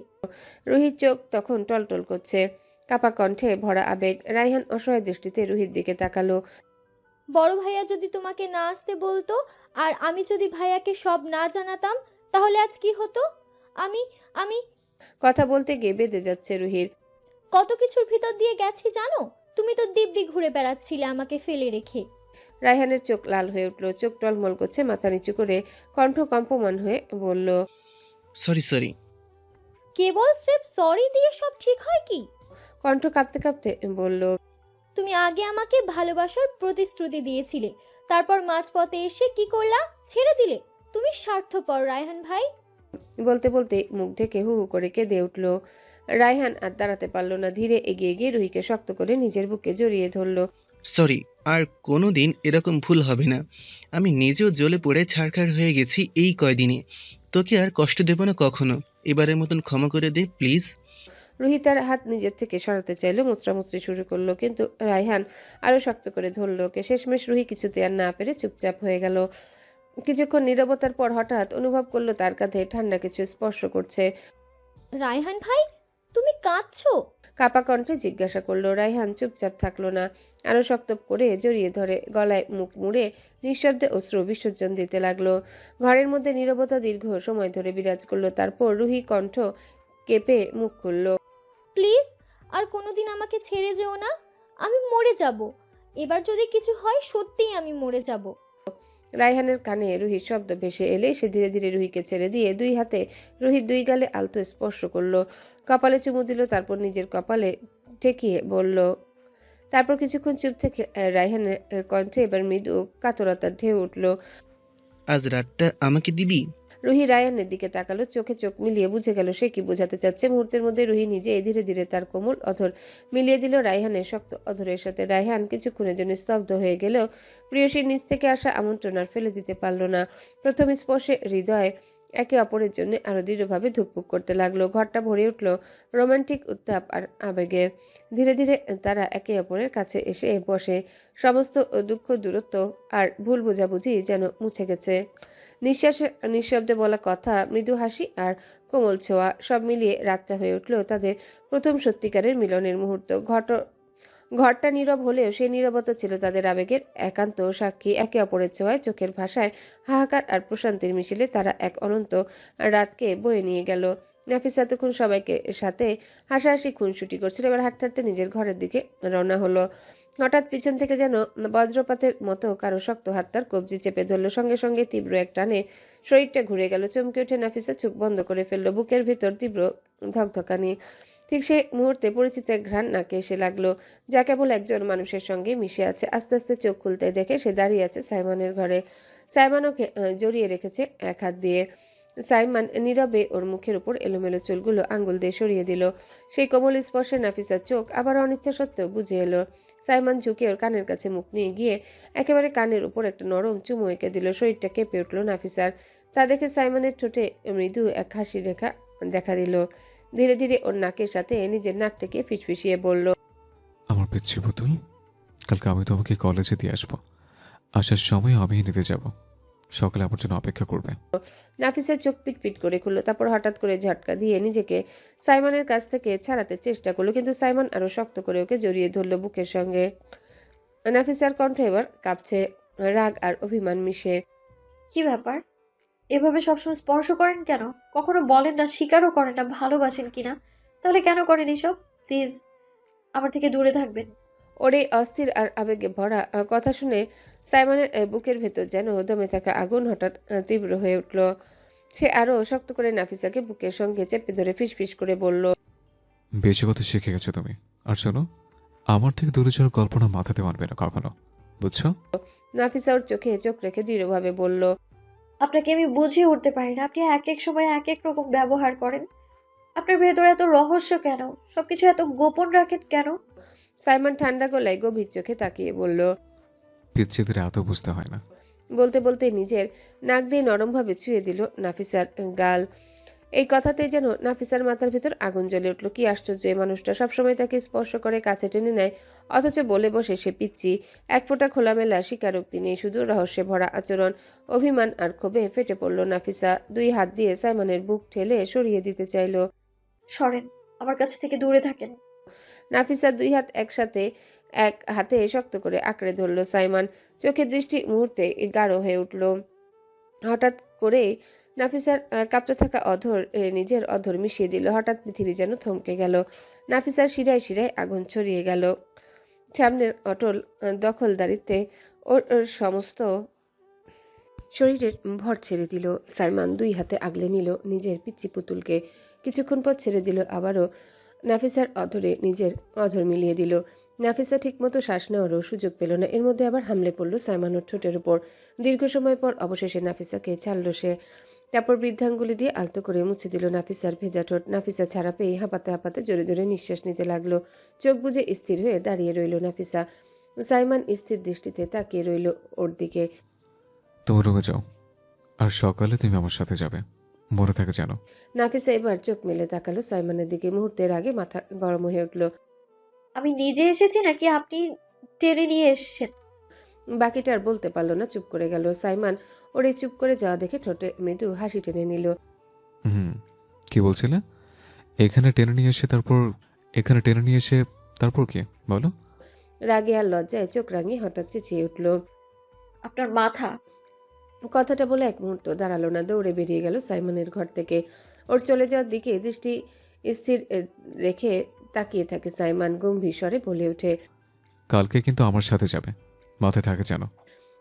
B: রুহির চোখ তখন টলটল করছে, কাপা কণ্ঠে ভরা আবেগ। রায়হান অসহায় দৃষ্টিতে রুহির দিকে তাকালো।
F: বড় ভাইয়া যদি তোমাকে না আসতে বলতো আর আমি যদি ভাইয়াকে সব না জানাতাম, তাহলে আজ কি হতো? আমি আমি
B: কথা বলতে গিয়ে বেঁধে যাচ্ছে রুহির।
F: কত কিছুর ভিতর দিয়ে গেছি জানো? তুমি তো দিব্যি ঘুরে বেড়াচ্ছিলে আমাকে ফেলে রেখে।
B: রায়হানের চোখ লাল হয়ে উঠল, চোখ টলমল করছে, মাথা নিচু করে কণ্ঠ কম্পমান হয়ে বলল,
G: সরি।
F: কেবল স্রেফ সরি দিয়ে সব ঠিক হয় কি?
B: কণ্ঠ কাঁপতে কাঁপতে বলল,
F: তুমি আগে আমাকে ভালোবাসার প্রতিশ্রুতি দিয়েছিলে, তারপর মাঝপথে এসে কি করলা? ছেড়ে দিলে। তুমি স্বার্থপর রায়হান ভাই।
B: বলতে বলতে মুখ ঢেকে হু হু করে কেঁদে উঠল। রায়হান আর দাঁড়াতে পারল না, ধীরে এগিয়ে গিয়ে রুহিকে শক্ত করে নিজের বুকে জড়িয়ে ধরল।
G: সরি, আর কোনোদিন এরকম ভুল হবে না। আমি নিজেও জ্বলে পড়ে ছাড়খাড় হয়ে গেছি এই কয়দিনে। তোকে আর কষ্ট দেব না কখনো। এবারের মতন ক্ষমা করে দে প্লিজ।
B: রুহি তার হাত নিজের থেকে সরাতে চাইলো, মুচড়ামুচড়ি শুরু করলো, কিন্তু রায়হান আরো শক্ত করে ধরল ওকে। শেষমেশ রুহি কিছুতে আর না পেরে চুপচাপ হয়ে গেল। কিছুক্ষণ নীরবতার পর হঠাৎ অনুভব করলো তার কাঁধে ঠান্ডা কিছু স্পর্শ করছে।
F: রায়হান ভাই, তুমি কাঁদছো?
B: কাপা কণ্ঠে জিজ্ঞাসা করলো। রায়হান চুপচাপ থাকলো না, আরো শক্ত করে জড়িয়ে ধরে গলায় মুখ মুড়ে নিঃশব্দে অশ্রু বিসর্জন দিতে লাগলো। ঘরের মধ্যে নীরবতা দীর্ঘ সময় ধরে বিরাজ করলো। তারপর রুহি কণ্ঠ কেঁপে মুখ খুলল।
F: প্লিজ আর কোনোদিন আমাকে ছেড়ে যেও না, আমি মরে যাব। এবার যদি কিছু হয় সত্যিই আমি মরে যাব।
B: রায়হানের কানে রুহির শব্দ ভেসে এলে সে ধীরে ধীরে রুহিকে ছেড়ে দিয়ে দুই হাতে রুহির দুই গালে আলতো স্পর্শ করলো, কপালে চুমু দিল, তারপর নিজের কপালে ঠেকিয়ে বলল। তারপর কিছুক্ষণ চুপ থেকে রায়হানের কণ্ঠে এবার মৃদু কাতরতার ঢেউ উঠল।
G: আজ রাতটা আমাকে দিবি?
B: রুহি রায়হানের দিকে তাকালো, চোখে চোখ মিলিয়ে বুঝে গেল সে কি বোঝাতে চাচ্ছে। মুহূর্তের মধ্যে রুহি নিজে ধীরে ধীরে তার কোমল অধর মিলিয়ে দিল রায়হানের শক্ত অধরের সাথে। রায়হান কিছুক্ষণের জন্য স্তব্ধ হয়ে গেলেও প্রিয়সীর নিজ থেকে আসা আমন্ত্রণ আর ফেলে দিতে পারল না। প্রথম স্পর্শে হৃদয় একে অপরের জন্য আরো দৃঢ়ভাবে ধুকপুক করতে লাগলো। ঘরটা ভরে উঠল রোমান্টিক উত্তাপ আর আবেগে। ধীরে ধীরে তারা একে অপরের কাছে এসে বসে। সমস্ত দুঃখ, দূরত্ব আর ভুল বোঝাবুঝি যেন মুছে গেছে। নিঃশ্বাসে নিঃশব্দে বলা কথা, মৃদু হাসি আর কোমল ছোঁয়া সব মিলিয়ে রাতটা হয়ে উঠল তাদের প্রথম সত্যিকারের মিলনের মুহূর্ত। ঘরটা নীরব হলেও সেই নীরবতা ছিল তাদের আবেগের একান্ত সাক্ষী। একে অপরের ছোঁয়ায়, চোখের ভাষায়, হাহাকার আর প্রশান্তির মিছিলে তারা এক অনন্ত রাতকে বয়ে নিয়ে গেল। নাফিসা তখন সবাইকে সাথে হাসাহাসি খুনসুটি করছিল। এবার হাঁটতে হাঁটতে নিজের ঘরের দিকে রওনা হলো। হঠাৎ পিছন থেকে যেন বজ্রপাতের মতো কারো শক্ত হাত তার কবজি চেপে ধরল। সঙ্গে সঙ্গে তীব্র এক টানে শরীরটা ঘুরে গেল। চমকে উঠে নাফিসা চোখ বন্ধ করে ফেললো। বুকের ভিতর তীব্র ধকধকানি। ঠিক সেই মুহূর্তে পরিচিত এক ঘ্রাণ নাকে এসে লাগলো, যা কেবল একজন মানুষের সঙ্গে মিশে আছে। আস্তে আস্তে চোখ খুলতে দেখে সে দাঁড়িয়ে আছে সাইমনের ঘরে। সাইমন ওকে জড়িয়ে রেখেছে এক হাত দিয়ে। সাইমন নীরবে ওর মুখের উপর এলোমেলো চুলগুলো আঙ্গুল দিয়ে সরিয়ে দিল। সেই কোমল স্পর্শে নাফিসার চোখ আবার অনিচ্ছা সত্ত্বেও বুঝে এলো। সাইমন ঝুঁকে ওর কানের কাছে মুখ নিয়ে গিয়ে একেবারে কানের উপর একটা নরম চুমু এঁকে দিল। শরীরটা কেঁপে উঠল নাফিসার। তা দেখে সাইমনের ঠোঁটে মৃদু এক হাসি রেখা দেখা দিল। ধীরে ধীরে ওর নাকের সাথে নিজের নাকটাকে ফিসফিসিয়ে বলল,
D: আমার পিচ্ছি পুতুল, কালকে আমি তোমাকে কলেজে দিয়ে আসবো। আসার সময় আমিই নিতে যাব। সকালে আমার জন্য অপেক্ষা করবে।
B: নাফিসা চোখ পিটপিট করে খুললো। তারপর হঠাৎ করে ঝটকা দিয়ে নিজেকে সাইমনের কাছ থেকে ছাড়াতে চেষ্টা করলো, কিন্তু সাইমন আরো শক্ত করে ওকে জড়িয়ে ধরলো বুকের সঙ্গে। নাফিসার কণ্ঠ এবার কাঁপছে, রাগ আর অভিমান মিশে।
E: কি ব্যাপার, এভাবে সবসময় স্পর্শ করেন কেন? কখনো বলেন না, স্বীকারও করেন না ভালোবাসেন কিনা। তাহলে কেন করেন এসব? প্লিজ আমার থেকে দূরে থাকবেন।
B: ওর এই অস্থির আর আবেগে ভরা কথা শুনে সাইমনের বুকের ভেতর যেন দমে থাকা আগুন হঠাৎ তীব্র হয়ে উঠল। সে আরো শক্ত করে নাফিসাকে বুকের সঙ্গে চেপে ধরে ফিসফিস করে বলল,
D: বেশি কথা শিখে গেছো তুমি। আর শোনো, আমার থেকে দূরে যাওয়ার কল্পনা মাথাতে মানবে না কখনো, বুঝছো?
B: নাফিসা ওর চোখে চোখ রেখে দৃঢ়ভাবে বলল,
E: আপনাকে আমি বুঝিয়ে উঠতে পারি না। আপনি এক এক সময় এক এক রকম ব্যবহার করেন। আপনার ভেতরে এত রহস্য কেন? সবকিছু এত গোপন রাখেন কেন?
B: সাইমন ঠান্ডা গলায় গভীর চোখে তাকিয়ে বলল,
D: পিচ্ছিদের এত বুঝতে হয় না।
B: বলতে বলতে নিজের নাক দিয়ে নরমভাবে ছুঁয়ে দিল নাফিসার গাল। এই কথাতেই যেন নাফিসার মাথার ভেতর আগুন জ্বলে উঠল। কি আশ্চর্য, এই মানুষটা সবসময় তাকে স্পর্শ করে, কাছে টেনে নেয়, অথচ বলে বসে সে পিচ্ছি। এক ফোঁটা খোলামেলা স্বীকারোক্তি নেই, শুধু রহস্যে ভরা আচরণ। অভিমান আর ক্ষোভে ফেটে পড়ল নাফিসা। দুই হাত দিয়ে সাইমনের বুক ঠেলে সরিয়ে দিতে চাইল।
E: সরেন, আমার কাছ থেকে দূরে থাকেন।
B: নাফিসার দুই হাত একসাথে এক হাতে শক্ত করে আঁকড়ে ধরল সাইমন। চোখের দৃষ্টি মুহূর্তে গাঢ় হয়ে উঠল। হঠাৎ করে নাফিসার কাঁপতে থাকা অধর নিজের অধর মিশিয়ে দিল। হঠাৎ পৃথিবী যেন থমকে গেল। নাফিসার শিরায় শিরায় আগুন ছড়িয়ে গেল। সামনের অটল দখলদারিত্বে ওর সমস্ত শরীরের ভর ছেড়ে দিল। সাইমান দুই হাতে আগলে নিল নিজের পিচ্চি পুতুলকে। কিছুক্ষণ পর ছেড়ে দিল, আবারও নাফিসার অধরে নিজের অধর মিলিয়ে দিল। নাফিসা ঠিকমতো শ্বাস নেওয়ারও সুযোগ পেল না। এর মধ্যে আবার হামলে পড়ল সাইমানোর ঠোঁটের উপর। দীর্ঘ সময় পর অবশেষে নাফিসাকে ছাড়ল সে। তারপর বৃদ্ধাঙ্গুলি দিয়ে আলতো করে মুছে দিল নাফিসার ভেজা ঠোঁট। নাফিসা ছাড়া পেয়ে হাঁপাতে হাঁপাতে জোরে জোরে নিঃশ্বাস নিতে লাগলো। চোখ বুজে স্থির হয়ে দাঁড়িয়ে রইল নাফিসা। সাইমান স্থির দৃষ্টিতে তাকিয়ে রইল ওর দিকে।
D: তুমি রুমে যাও, আর সকালে তুমি আমার সাথে যাবে, মনে থাকে জানো।
B: নাফিসা এবার চোখ মেলে তাকালো সাইমানের দিকে। মুহূর্তের আগে মাথা গরম হয়ে উঠল।
E: আমি নিজে এসেছি নাকি আপনি টেনে নিয়ে এসেছেন?
B: বাকিটা আর বলতে পারলো না, চুপ করে গেল। সাইমান ওর এই চুপ করে যাওয়া দেখে ঠোঁটে মৃদু হাসি টেনে নিল।
D: কি বলছিলে? এখানে টেনে নিয়ে এসে তারপর কি বলো?
B: রাগে আর লজ্জায় চোখ রাঙিয়ে হঠাৎ চেঁচিয়ে উঠল।
E: আপনার মাথা।
B: কথাটা বলে এক মুহূর্ত দাঁড়ালো না, দৌড়ে বেরিয়ে গেল সাইমনের ঘর থেকে। ওর চলে যাওয়ার দিকে দৃষ্টি স্থির রেখে তাকিয়ে থাকে সাইমান। গম্ভীর স্বরে বলে ওঠে,
D: কালকে কিন্তু আমার সাথে যাবে, মাথায় থাকে জানো।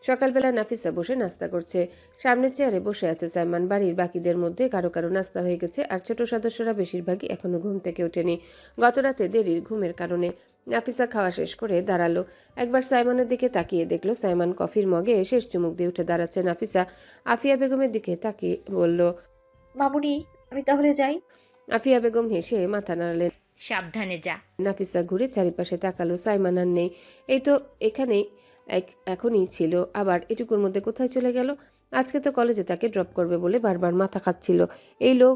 B: সকালবেলা নাফিসা বসে নাস্তা করছে। সামনের চেয়ারে বসে আছে সাইমান। বাড়ির বাকিদের মধ্যে কারো কারো নাস্তা হয়ে গেছে, আর ছোট সদস্যরা বেশিরভাগই এখনো ঘুম থেকে ওঠেনি, গতরাতে দেরির ঘুমের কারণে। নাফিসা খাওয়া শেষ করে দাঁড়ালো। একবার সাইমানের দিকে তাকিয়ে দেখলো সাইমান কফির মগে শেষ চুমুক দিয়ে উঠে দাঁড়াচ্ছে। নাফিসা আফিয়া বেগমের দিকে তাকিয়ে বলল,
E: মামুনি আমি তাহলে যাই?
B: আফিয়া বেগম হেসে মাথা নাড়ালেন।
C: সাবধানে যা।
B: নাফিসা ঘুরে চারিপাশে তাকালো। সাইমান আর নেই। এই তো এখানেই এখনই ছিল, আবার এটুকুর মধ্যে কোথায় চলে গেল? আজকে তো কলেজে তাকে ড্রপ করবে বলে বারবার মাথা খাচ্ছিল। এই লোক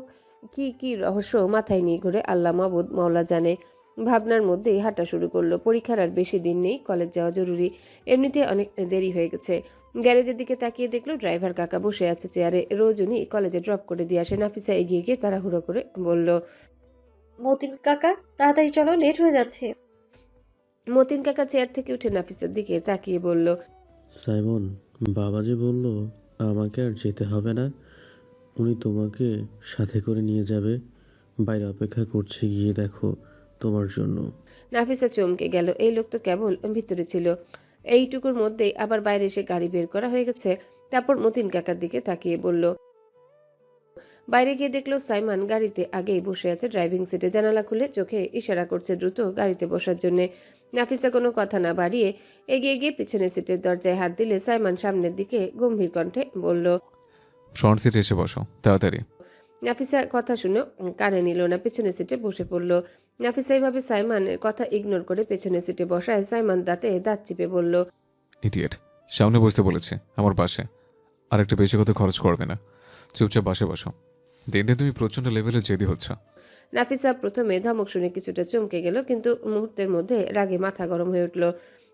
B: কি রহস্য মাথায় নিয়ে ঘুরে আল্লাহ মাবুদ মাওলা জানে। ভাবনার মধ্যেই হাঁটা শুরু করলো। পরীক্ষার আর বেশি দিন নেই, কলেজ যাওয়া জরুরি। এমনিতে অনেক দেরি হয়ে গেছে। গ্যারেজের দিকে তাকিয়ে দেখলো ড্রাইভার কাকা বসে আছে চেয়ারে। রোজ উনি কলেজে ড্রপ করে দিয়ে আসে। নাফিসা এগিয়ে গিয়ে তাড়াহুড়ো করে বলল,
E: মতিন কাকা তাড়াতাড়ি চলো, লেট হয়ে যাচ্ছে।
B: মতিন কাকা চেয়ার থেকে উঠে নাফিসার দিকে তাকিয়ে বলল,
P: সাইমন, বাবা যে বলল আমাকে আর যেতে হবে না, উনি তোমাকে সাথে করে নিয়ে যাবে। বাইরে অপেক্ষা করছে, গিয়ে দেখো তোমার জন্য।
B: নাফিসা চমকে গেল। এই লোক তো কেবল ভিতরে ছিল, এইটুকুর মধ্যেই আবার বাইরে এসে গাড়ি বের করা হয়ে গেছে। তারপর মতিন কাকার দিকে তাকিয়ে বলল। বাইরে গিয়ে দেখলো সাইমান গাড়িতে আগেই বসে আছে ড্রাইভিং সিটে। জানালা খুলে চোখে ইশারা করছে দ্রুত গাড়িতে বসার জন্য। নাফিসা কোনো কথা না বাড়িয়ে এগিয়ে গিয়ে পিছনের সিটের দরজায় হাত দিলে সাইমান সামনের দিকে গম্ভীর কণ্ঠে বলল,
D: ফ্রন্ট সিটে এসে বসো তাড়াতাড়ি।
B: নাফিসা কথা শুনে কানে নিল না, পেছনের সিটে বসে পড়ল। নাফিসা এইভাবে সাইমানের কথা ইগনোর করে পেছনের সিটে বসায়। সাইমান দাঁতে দাঁত চিপে বলল,
D: ইডিয়েট, সামনে বসতে বলেছে আমার পাশে, আর একটা বেশি কথা খরচ করবে না, চুপচাপ বাসে বসো। দিন দিন তুমি প্রচন্ড লেভেলে জেদি হচ্ছ।
B: নাফিসা প্রথমে ধমক শুনে কিছুটা চমকে গেল, কিন্তু মুহূর্তের মধ্যে রাগে মাথা গরম হয়ে উঠল।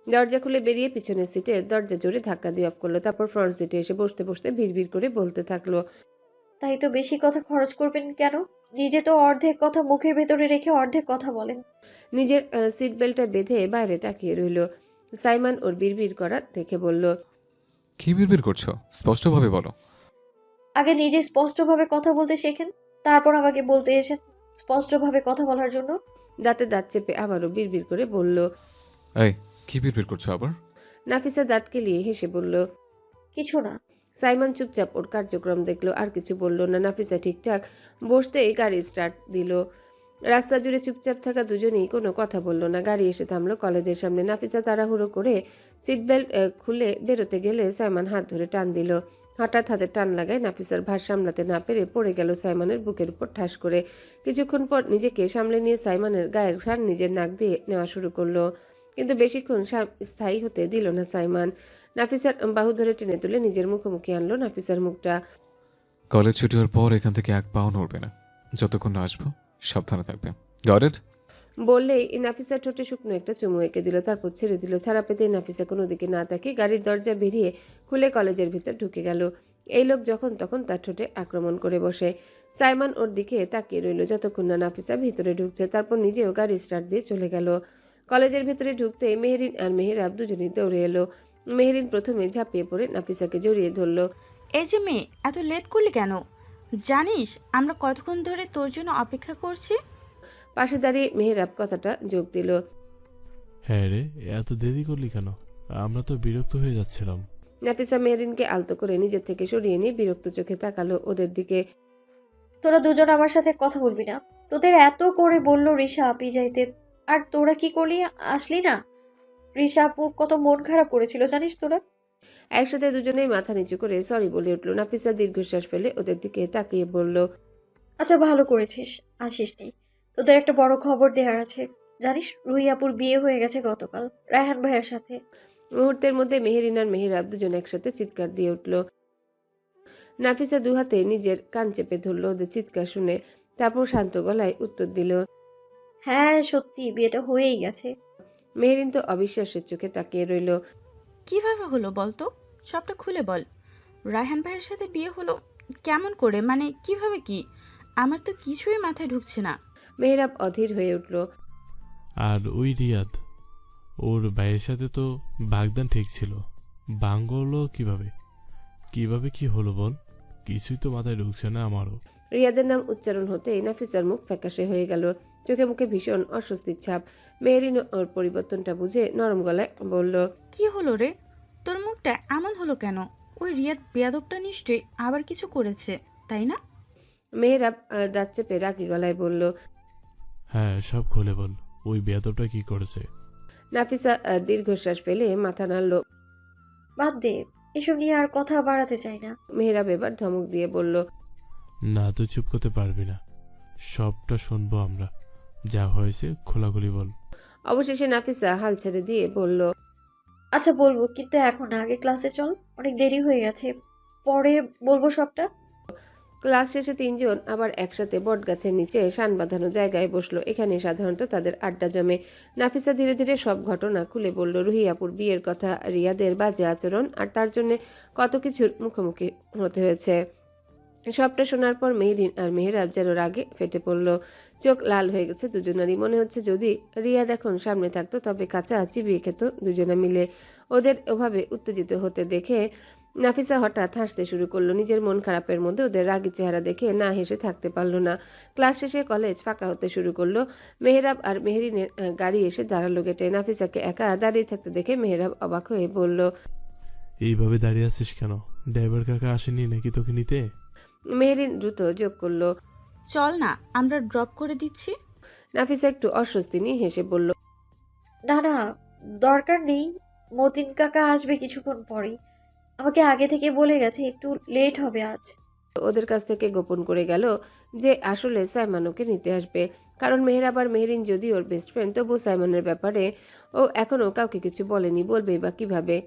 B: দরজা খুলে বেরিয়ে পিছনের সিটে দরজা জোরে ধাক্কা দিয়ে অফ করলো। তারপর ফ্রন্ট সিটে এসে বসতে বসতে ভিড় করে বলতে থাকলো,
E: তাই তো বেশি কথা খরচ করবেন কেন? নিজে তো অর্ধেক কথা মুখের ভেতরে রেখে অর্ধেক কথা বলেন।
B: নিজের সিট বেল্টটা বেঁধে বাইরে তাকিয়ে রইল। সাইমান ওর বিড়বিড় করা দেখে বলল,
D: কি বিড়বিড় করছো? স্পষ্টভাবে বলো।
E: আগে নিজে স্পষ্টভাবে কথা বলতে শেখেন, তারপর আমাকে বলতে এসেন স্পষ্টভাবে কথা বলার জন্য।
B: দাঁতে দাঁত চেপে আবারও বিড়বিড় করে বলল,
D: এই কি বিড়বিড় করছো আবার?
B: নাফিসা দাঁত কেলিয়ে হেসে বলল,
E: কিছু না।
B: সাইমান চুপচাপ ওর কার্যক্রম দেখলো, আর কিছু বলল না। নাফিসা ঠিকঠাক বসতেই গাড়ি স্টার্ট দিল। রাস্তা জুড়ে চুপচাপ থাকা দুজনেই কোনো কথা বলল না। গাড়ি এসে থামলো কলেজের সামনে। নাফিসা তাড়াহুড়ো করে সিট বেল্ট খুলে বেরোতে গেলে সাইমান হাত ধরে টান দিল। হঠাৎ হাতে টান লাগায় নাফিসার ভার সামলাতে না পেরে পড়ে গেল সাইমানের বুকের উপর ঠাস করে। কিছুক্ষণ পর নিজেকে সামলে নিয়ে সাইমানের গায়ের ঘ্রাণ নিজের নাক দিয়ে নেওয়া শুরু করলো, কিন্তু বেশিক্ষণ স্থায়ী হতে দিল না সাইমান। নাফিসার বাহু ধরে টেনে তুলে নিজের মুখোমুখি আনলো নাফিসার মুখটা।
D: কলেজ ছুটি হওয়ার পর এখান থেকে এক পাও নড়বে না, যতক্ষণ না আসবো। সাবধানে থাকবে, গট ইট?
B: বললেই নাফিসা ঠোঁটে শুকনো একটা চুমু এঁকে দিল, তারপর ছেড়ে দিল। ছাড়া পেতেই নাফিসা কোনো দিকে না তাকিয়ে গাড়ির দরজা বেরিয়ে খুলে কলেজের ভিতর ঢুকে গেল। এই লোক যখন তখন তার ঠোঁটে আক্রমণ করে বসে। সাইমান ওর দিকে তাকিয়ে রইল যতক্ষণ না নাফিসা ভিতরে ঢুকছে। তারপর নিজেও গাড়ি স্টার্ট দিয়ে চলে গেল। কলেজের ভিতরে ঢুকতে মেহরিন আর মেহেরাব দুজনেই দৌড়ে এলো। মেহরিন প্রথমে ঝাঁপিয়ে পড়ে নাফিসাকে জড়িয়ে ধরল।
Q: এই যে মেয়ে, এত লেট করলি কেন? জানিস আমরা কতক্ষণ ধরে তোর জন্য অপেক্ষা করছি?
B: পাশে দাঁড়িয়ে মেহেরাব কথাটা যোগ দিল।
R: হ্যাঁ রে, এত দেরি করলি কেন? আমরা তো বিরক্ত হয়ে যাচ্ছিলাম।
B: নাফিসা মেহরিনকে আলতো করে নিজের থেকে সরিয়ে নিয়ে বিরক্ত চোখে তাকালো ওদের দিকে।
E: তোরা দুজন আমার সাথে কথা বলবি না। তোদের এত করে বললো রিশা আপি যাইতে, আর তোরা কি করলি? আসলি না। রিশা আপু কত মন খারাপ করেছিল জানিস তোরা।
B: একসাথে দুজনেই মাথা নিচু করে সরি বলে উঠলো। নাফিসা দীর্ঘশ্বাস ফেলে ওদের দিকে তাকিয়ে বলল,
E: আচ্ছা ভালো করেছিস, আসিসনি। তোদের একটা বড় খবর দেওয়ার আছে। জানিস রুহি আপুর বিয়ে হয়ে গেছে গতকাল রায়হান ভাইয়ের সাথে।
B: মুহূর্তের মধ্যে মেহেরিন আর মেহেরাব দুজন একসাথে চিৎকার দিয়ে উঠল। নাফিসা দুহাতে নিজের কান চেপে ধরল ওদের চিৎকার শুনে, তারপর শান্ত গলায় উত্তর দিল,
E: হ্যাঁ সত্যি বিয়েটা হয়েই গেছে।
B: মেহেরিন তো অবিশ্বাসের চোখে তাকিয়ে রইল।
Q: কিভাবে হলো বলতো, সবটা খুলে বল। রায়হান ভাইয়ের সাথে বিয়ে হলো কেমন করে, মানে কিভাবে কি? আমার তো কিছুই মাথায় ঢুকছে না।
B: মেহেরাব অধীর হয়ে উঠল।
R: আর ওই রিয়াদ, ওর ভাইয়ের সাথে তো বাগদান ঠিক ছিল, বাঙ্গ হলো কিভাবে? কিভাবে কি হলো বল? কিছুই তো মাথায় ঢুকছে না আমারও।
B: রিয়াদের নাম উচ্চারণ হতেই নাফিসার মুখ ফ্যাকাশে হয়ে গেল, চোখে মুখে ভীষণ অস্বস্তির ছাপ। মেহেরিন ওর পরিবর্তনটা বুঝে নরম গলায় বলল,
Q: কি হলো রে, তোর মুখটা এমন হলো কেন? ওই রিয়াদ বেয়াদবটা নিশ্চয়ই আবার কিছু করেছে, তাই না?
B: মেহেরাব দাঁত চেপে রাগী গলায় বলল,
R: হ্যাঁ সব খুলে বল, ওই বেয়াদবটা কি করেছে?
B: নাফিসা দীর্ঘশ্বাস ফেলে মাথা নাড়ল।
E: বাদ দে, এসব নিয়ে আর কথা বাড়াতে চাই না।
B: মেহেরাব এবার ধমক দিয়ে বলল,
R: না তুই চুপ করতে পারবি না, সবটা শুনবো আমরা। যা হয়েছে খোলাখুলি বল।
B: অবশেষে নাফিসা হাল ছেড়ে দিয়ে বলল,
E: আচ্ছা বলবো, কিন্তু এখন না, আগে ক্লাসে চল, অনেক দেরি হয়ে গেছে, পরে বলবো সবটা।
B: ক্লাস শেষে তিনজন আবার একসাথে বটগাছের নিচে শান বাঁধানো জায়গায় বসলো। এখানে সাধারণত তাদের আড্ডা জমে। নাফিসা ধীরে ধীরে সব ঘটনা খুলে বলল, রুহি আপুর বিয়ের কথা, রিয়াদের বাজে আচরণ, আর তার জন্য কত কিছুর মুখোমুখি হতে হয়েছে। সবটা শোনার পর মেহরিন আর মেহেরাব যেন রাগে ফেটে পড়ল। চোখ লাল হয়ে গেছে দুজনারই। মনে হচ্ছে যদি রিয়াদ এখন সামনে থাকতো তবে কাঁচা চিবিয়ে খেত দুজনে মিলে। ওদের ওভাবে উত্তেজিত হতে দেখে নাফিসা হঠাৎ হাসতে শুরু করলো। নিজের মন খারাপের মধ্যে ওদের রাগী চেহারা দেখে না হেসে থাকতে পারল না। ক্লাস শেষে কলেজ ফাঁকা হতে শুরু করলো। মেহেরাব আর মেহরিনের গাড়ি এসে দাঁড়ালো গেটে। নাফিসাকে একা দাঁড়িয়ে থাকতে দেখে মেহেরাব অবাক হয়ে বলল,
R: এইভাবে দাঁড়িয়ে আছিস কেন? ড্রাইভার কাকা আসেনি নাকি তোকে নিতে?
B: মেহরিন দ্রুত যোগ করলো,
Q: চল না, আমরা ড্রপ করে দিচ্ছি।
B: নাফিসা একটু অস্বস্তি নিয়ে হেসে বলল,
E: না না, দরকার নেই, মতিন কাকা আসবে কিছুক্ষণ পরেই, আমাকে আগে থেকে বলে গেছে একটু লেট হবে আজ।
B: ওদের কাছ থেকে গোপন করে গেল যে আসলে সাইমন ওকে নিতে আসবে। কারণ মেহেরাব আর মেহরিন যদি ওর বেস্ট ফ্রেন্ড, তবু সাইমনের ব্যাপারে ও এখনো কাউকে কিছু বলেনি, বলবে বা কিভাবে?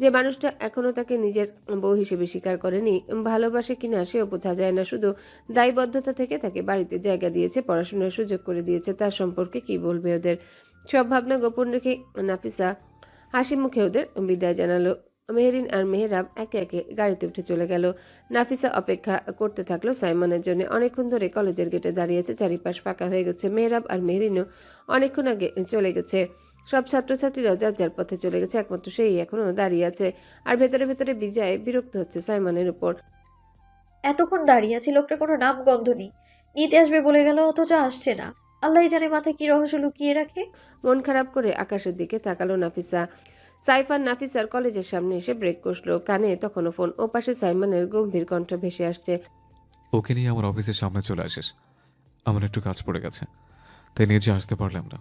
B: যে মানুষটা এখনো তাকে নিজের বউ হিসেবে স্বীকার করেনি, ভালোবাসে কিনা সেও বোঝা যায় না। শুধু দায়বদ্ধতা থেকে তাকে বাড়িতে জায়গা দিয়েছে, পড়াশোনার সুযোগ করে দিয়েছে, তার সম্পর্কে কি বলবে ওদের? সব ভাবনা গোপন রেখে নাফিসা হাসি মুখে ওদের বিদায় জানালো। মেহরিন আর মেহেরাব একে একে গাড়িতে উঠে চলে গেল। নাফিসা অপেক্ষা করতে থাকলো সাইমনের জন্য। অনেকক্ষণ ধরে কলেজের গেটে দাঁড়িয়েছে, চারিপাশ ফাঁকা হয়ে গেছে। মেহেরাব আর মেহরিনও অনেকক্ষণ আগে চলে গেছে। সব ছাত্রছাত্রীরাও যার যার পথে চলে গেছে, একমাত্র সেই এখনো দাঁড়িয়ে আছে। আর ভেতরে ভেতরে বিজয় বিরক্ত হচ্ছে সাইমনের উপর।
E: এতক্ষণ দাঁড়িয়ে আছি, লোকটা কোনো নাম গন্ধ নেই, নিতে আসবে বলে গেল অথচ আসছে না। আল্লাহ জানে মাথায় কি রহস্য লুকিয়ে রাখে।
B: মন খারাপ করে আকাশের দিকে তাকালো নাফিসা। সাইফান নাফিসার কলেজের সামনে এসে ব্রেক কষলো। কানে তখনও ফোন। ওপাশে সাইমনের গম্ভীর কণ্ঠ ভেসে আসছে,
D: ওকে নিয়ে আমার অফিসের সামনে চলে আসিস, আমার একটু কাজ পড়ে গেছে, তাই নিজে আসতে পারলাম না,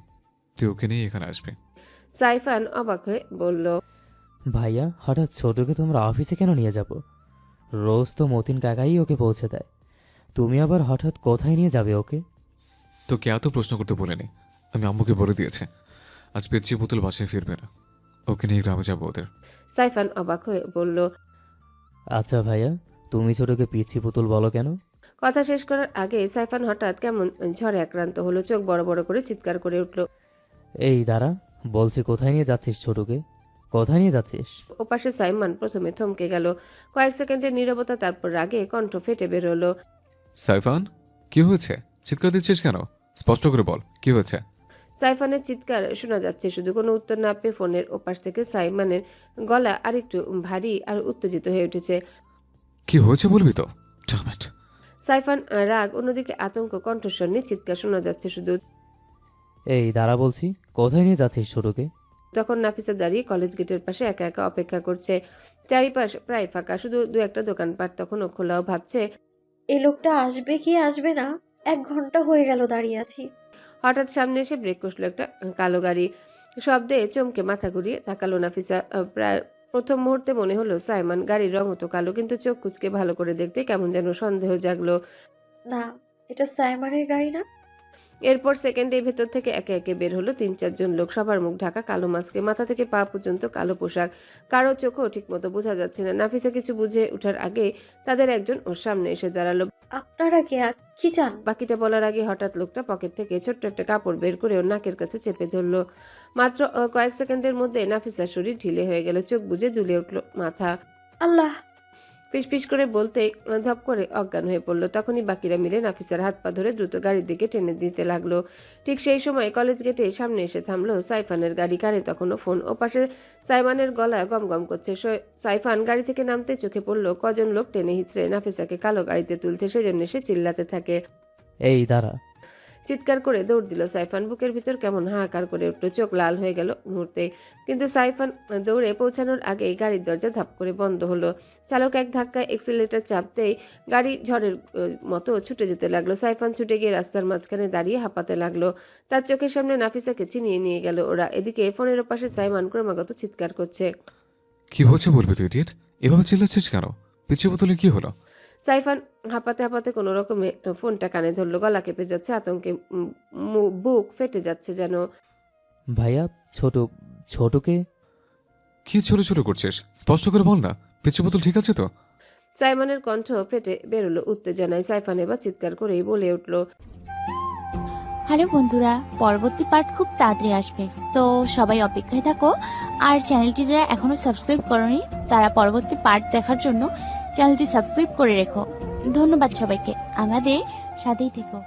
D: তুই ওকে নিয়ে এখানে আসবি।
B: সাইফান অবাক হয়ে বলল,
L: ভাইয়া হঠাৎ ছোটকে তোমরা অফিসে কেন নিয়ে যাব? রোজ তো মতিন কাকাই ওকে পৌঁছে দেয়, তুমি আবার হঠাৎ কোথায় নিয়ে যাবে ওকে?
D: তোকে এত প্রশ্ন করতে বলিনি, আমি আম্মুকে বলে দিয়েছি আজ পেচ্ছি বোতল বাসায় ফিরবে না, ওকে নিয়ে গ্রামে যাবো ওদের।
B: সাইফান অবাক হয়ে বলল,
L: আচ্ছা ভাইয়া, তুমি ছোটকে পিচ্ছি পুতুল বলো কেন?
B: কথা শেষ করার আগে সাইফান হঠাৎ কেমন ঝড়ে আক্রান্ত হলো। চোখ বড় বড় করে চিৎকার করে উঠল,
L: এই দাঁড়া, বলছি কোথায় নিয়ে যাচ্ছিস ছোটকে, কোথায় নিয়ে যাচ্ছিস?
B: ওপাশে সাইমন প্রথমে থমকে গেল। কয়েক সেকেন্ডের নীরবতা, তারপর রাগে কণ্ঠ ফেটে বের হলো,
D: সাইফান কি হয়েছে? চিৎকার দিচ্ছিস কেন? স্পষ্ট করে বল, কি হয়েছে?
B: সাইফানের চিৎকার শোনা যাচ্ছে শুধু। কোনো উত্তর না পেয়ে ফোনের ওপাশ থেকে সাইমনের গলা আরেকটু ভারী আর উত্তেজিত হয়ে উঠেছে।
D: কি হয়েছে বলবি তো?
B: সাইফান রাগ, অন্যদিকে আতঙ্ক কণ্ঠস্বর নিয়ে চিৎকার শোনা যাচ্ছে শুধু।
L: এই দাঁড়া বলছি, কোথায় নিয়ে যাচ্ছিস ছোটকে?
B: তখন নাফিসা দাঁড়িয়ে কলেজ গেটের পাশে একা একা অপেক্ষা করছে। চারিপাশ প্রায় ফাঁকা, শুধু দু একটা দোকানপাট তখনও খোলাও। ভাবছে
E: এই লোকটা আসবে কি আসবে না, 1 ঘন্টা হয়ে গেল দাঁড়িয়ে আছি।
B: হঠাৎ সামনে এসে ব্রেক কষলো একটা কালো গাড়ি। শব্দে চমকে মাথা ঘুরিয়ে তাকালো নাফিসা। প্রায় প্রথম মুহূর্তে মনে হলো সাইমান। গাড়ির রং তো কালো, কিন্তু চোখ কুচকে ভালো করে দেখতে কেমন যেন সন্দেহ জাগলো।
E: না, এটা সাইমনের গাড়ি না।
B: এরপর সেকেন্ডে ভেতর থেকে একে একে বের হলো 3-4 জন লোক, সবার মুখ ঢাকা কালো মাস্কে, মাথা থেকে পা পর্যন্ত কালো পোশাক, কারো চোখও ঠিক মতো বোঝা যাচ্ছে না। নাফিসা কিছু বুঝে ওঠার আগে তাদের একজন ওর সামনে এসে দাঁড়ালো।
E: আপনারা কি চান?
B: বাকিটা বলার আগে হঠাৎ লোকটা পকেট থেকে ছোট্ট একটা কাপড় বের করে ওর নাকের কাছে চেপে ধরলো। মাত্র কয়েক সেকেন্ডের মধ্যে নাফিসার শরীর ঢিলে হয়ে গেল, চোখ বুজে দুলে উঠলো মাথা।
E: আল্লাহ!
B: ফিসফিস করে বলতে ধপ করে অজ্ঞান হয়ে পড়লো। তখনই বাকিরা মিলে নাফিসার হাত পা ধরে দ্রুত গাড়ির দিকে টেনে দিতে লাগলো। ঠিক সেই সময় কলেজ গেটে সামনে এসে থামলো সাইফানের গাড়ি। কানে তখনও ফোন। ও পাশে সাইমানের গলায় গম গম করছে। সাইফান গাড়ি থেকে নামতে চোখে পড়লো কজন লোক টেনে হিচড়ে নাফিসাকে কালো গাড়িতে তুলছে। সেজন্য সে চিল্লাতে থাকে।
L: এই দাঁড়া!
B: চিৎকার করে দৌড় দিল সাইফান। বুকের ভিতর কেমন হাহাকার করে উঠলো, চোখ লাল হয়ে গেল মুহূর্তে। কিন্তু সাইফান দৌড়ে পৌঁছানোর আগেই গাড়ির দরজা ধাপ করে বন্ধ হলো। চালক এক ধাক্কায় এক্সিলারেটর চাপতেই গাড়ি ঝড়ের মতো ছুটে যেতে লাগলো। সাইফান ছুটে গিয়ে রাস্তার মাঝখানে দাঁড়িয়ে হাঁপাতে লাগলো। তার চোখের সামনে নাফিসাকে ছিনিয়ে নিয়ে গেল ওরা। এদিকে ফোনের পাশে সাইমান ক্রমাগত চিৎকার করছে।
D: কি হচ্ছে বলবি তুই ইডিয়েট? এভাবে চিল্লাচ্ছিস কেন? পিছিয়ে বোতলে কি হলো?
B: সাইফান হাঁপাতে হাঁপাতে কোনো রকমে ফোনটা কানে ধরলো। গলা কেঁপে যাচ্ছে, আতঙ্কে বুক ফেটে যাচ্ছে যেন।
L: ভাইয়া, ছোটকে
D: কি ছোট ছোট করছিস? স্পষ্ট করে বল না, পিছিয়ে বোতল ঠিক আছে তো?
B: সাইমনের কণ্ঠ ফেটে বেরোলো উত্তেজনায়। সাইফান এবার চিৎকার করেই বলে উঠলো,
S: হ্যালো বন্ধুরা, পরবর্তী পার্ট খুব তাড়াতাড়ি আসবে, তো সবাই অপেক্ষায় থাকো। আর চ্যানেলটি যারা এখনো সাবস্ক্রাইব করোনি তারা পরবর্তী পার্ট দেখার জন্য চ্যানেলটি সাবস্ক্রাইব করে রেখো। ধন্যবাদ সবাইকে, আমাদের সাথেই থেকো।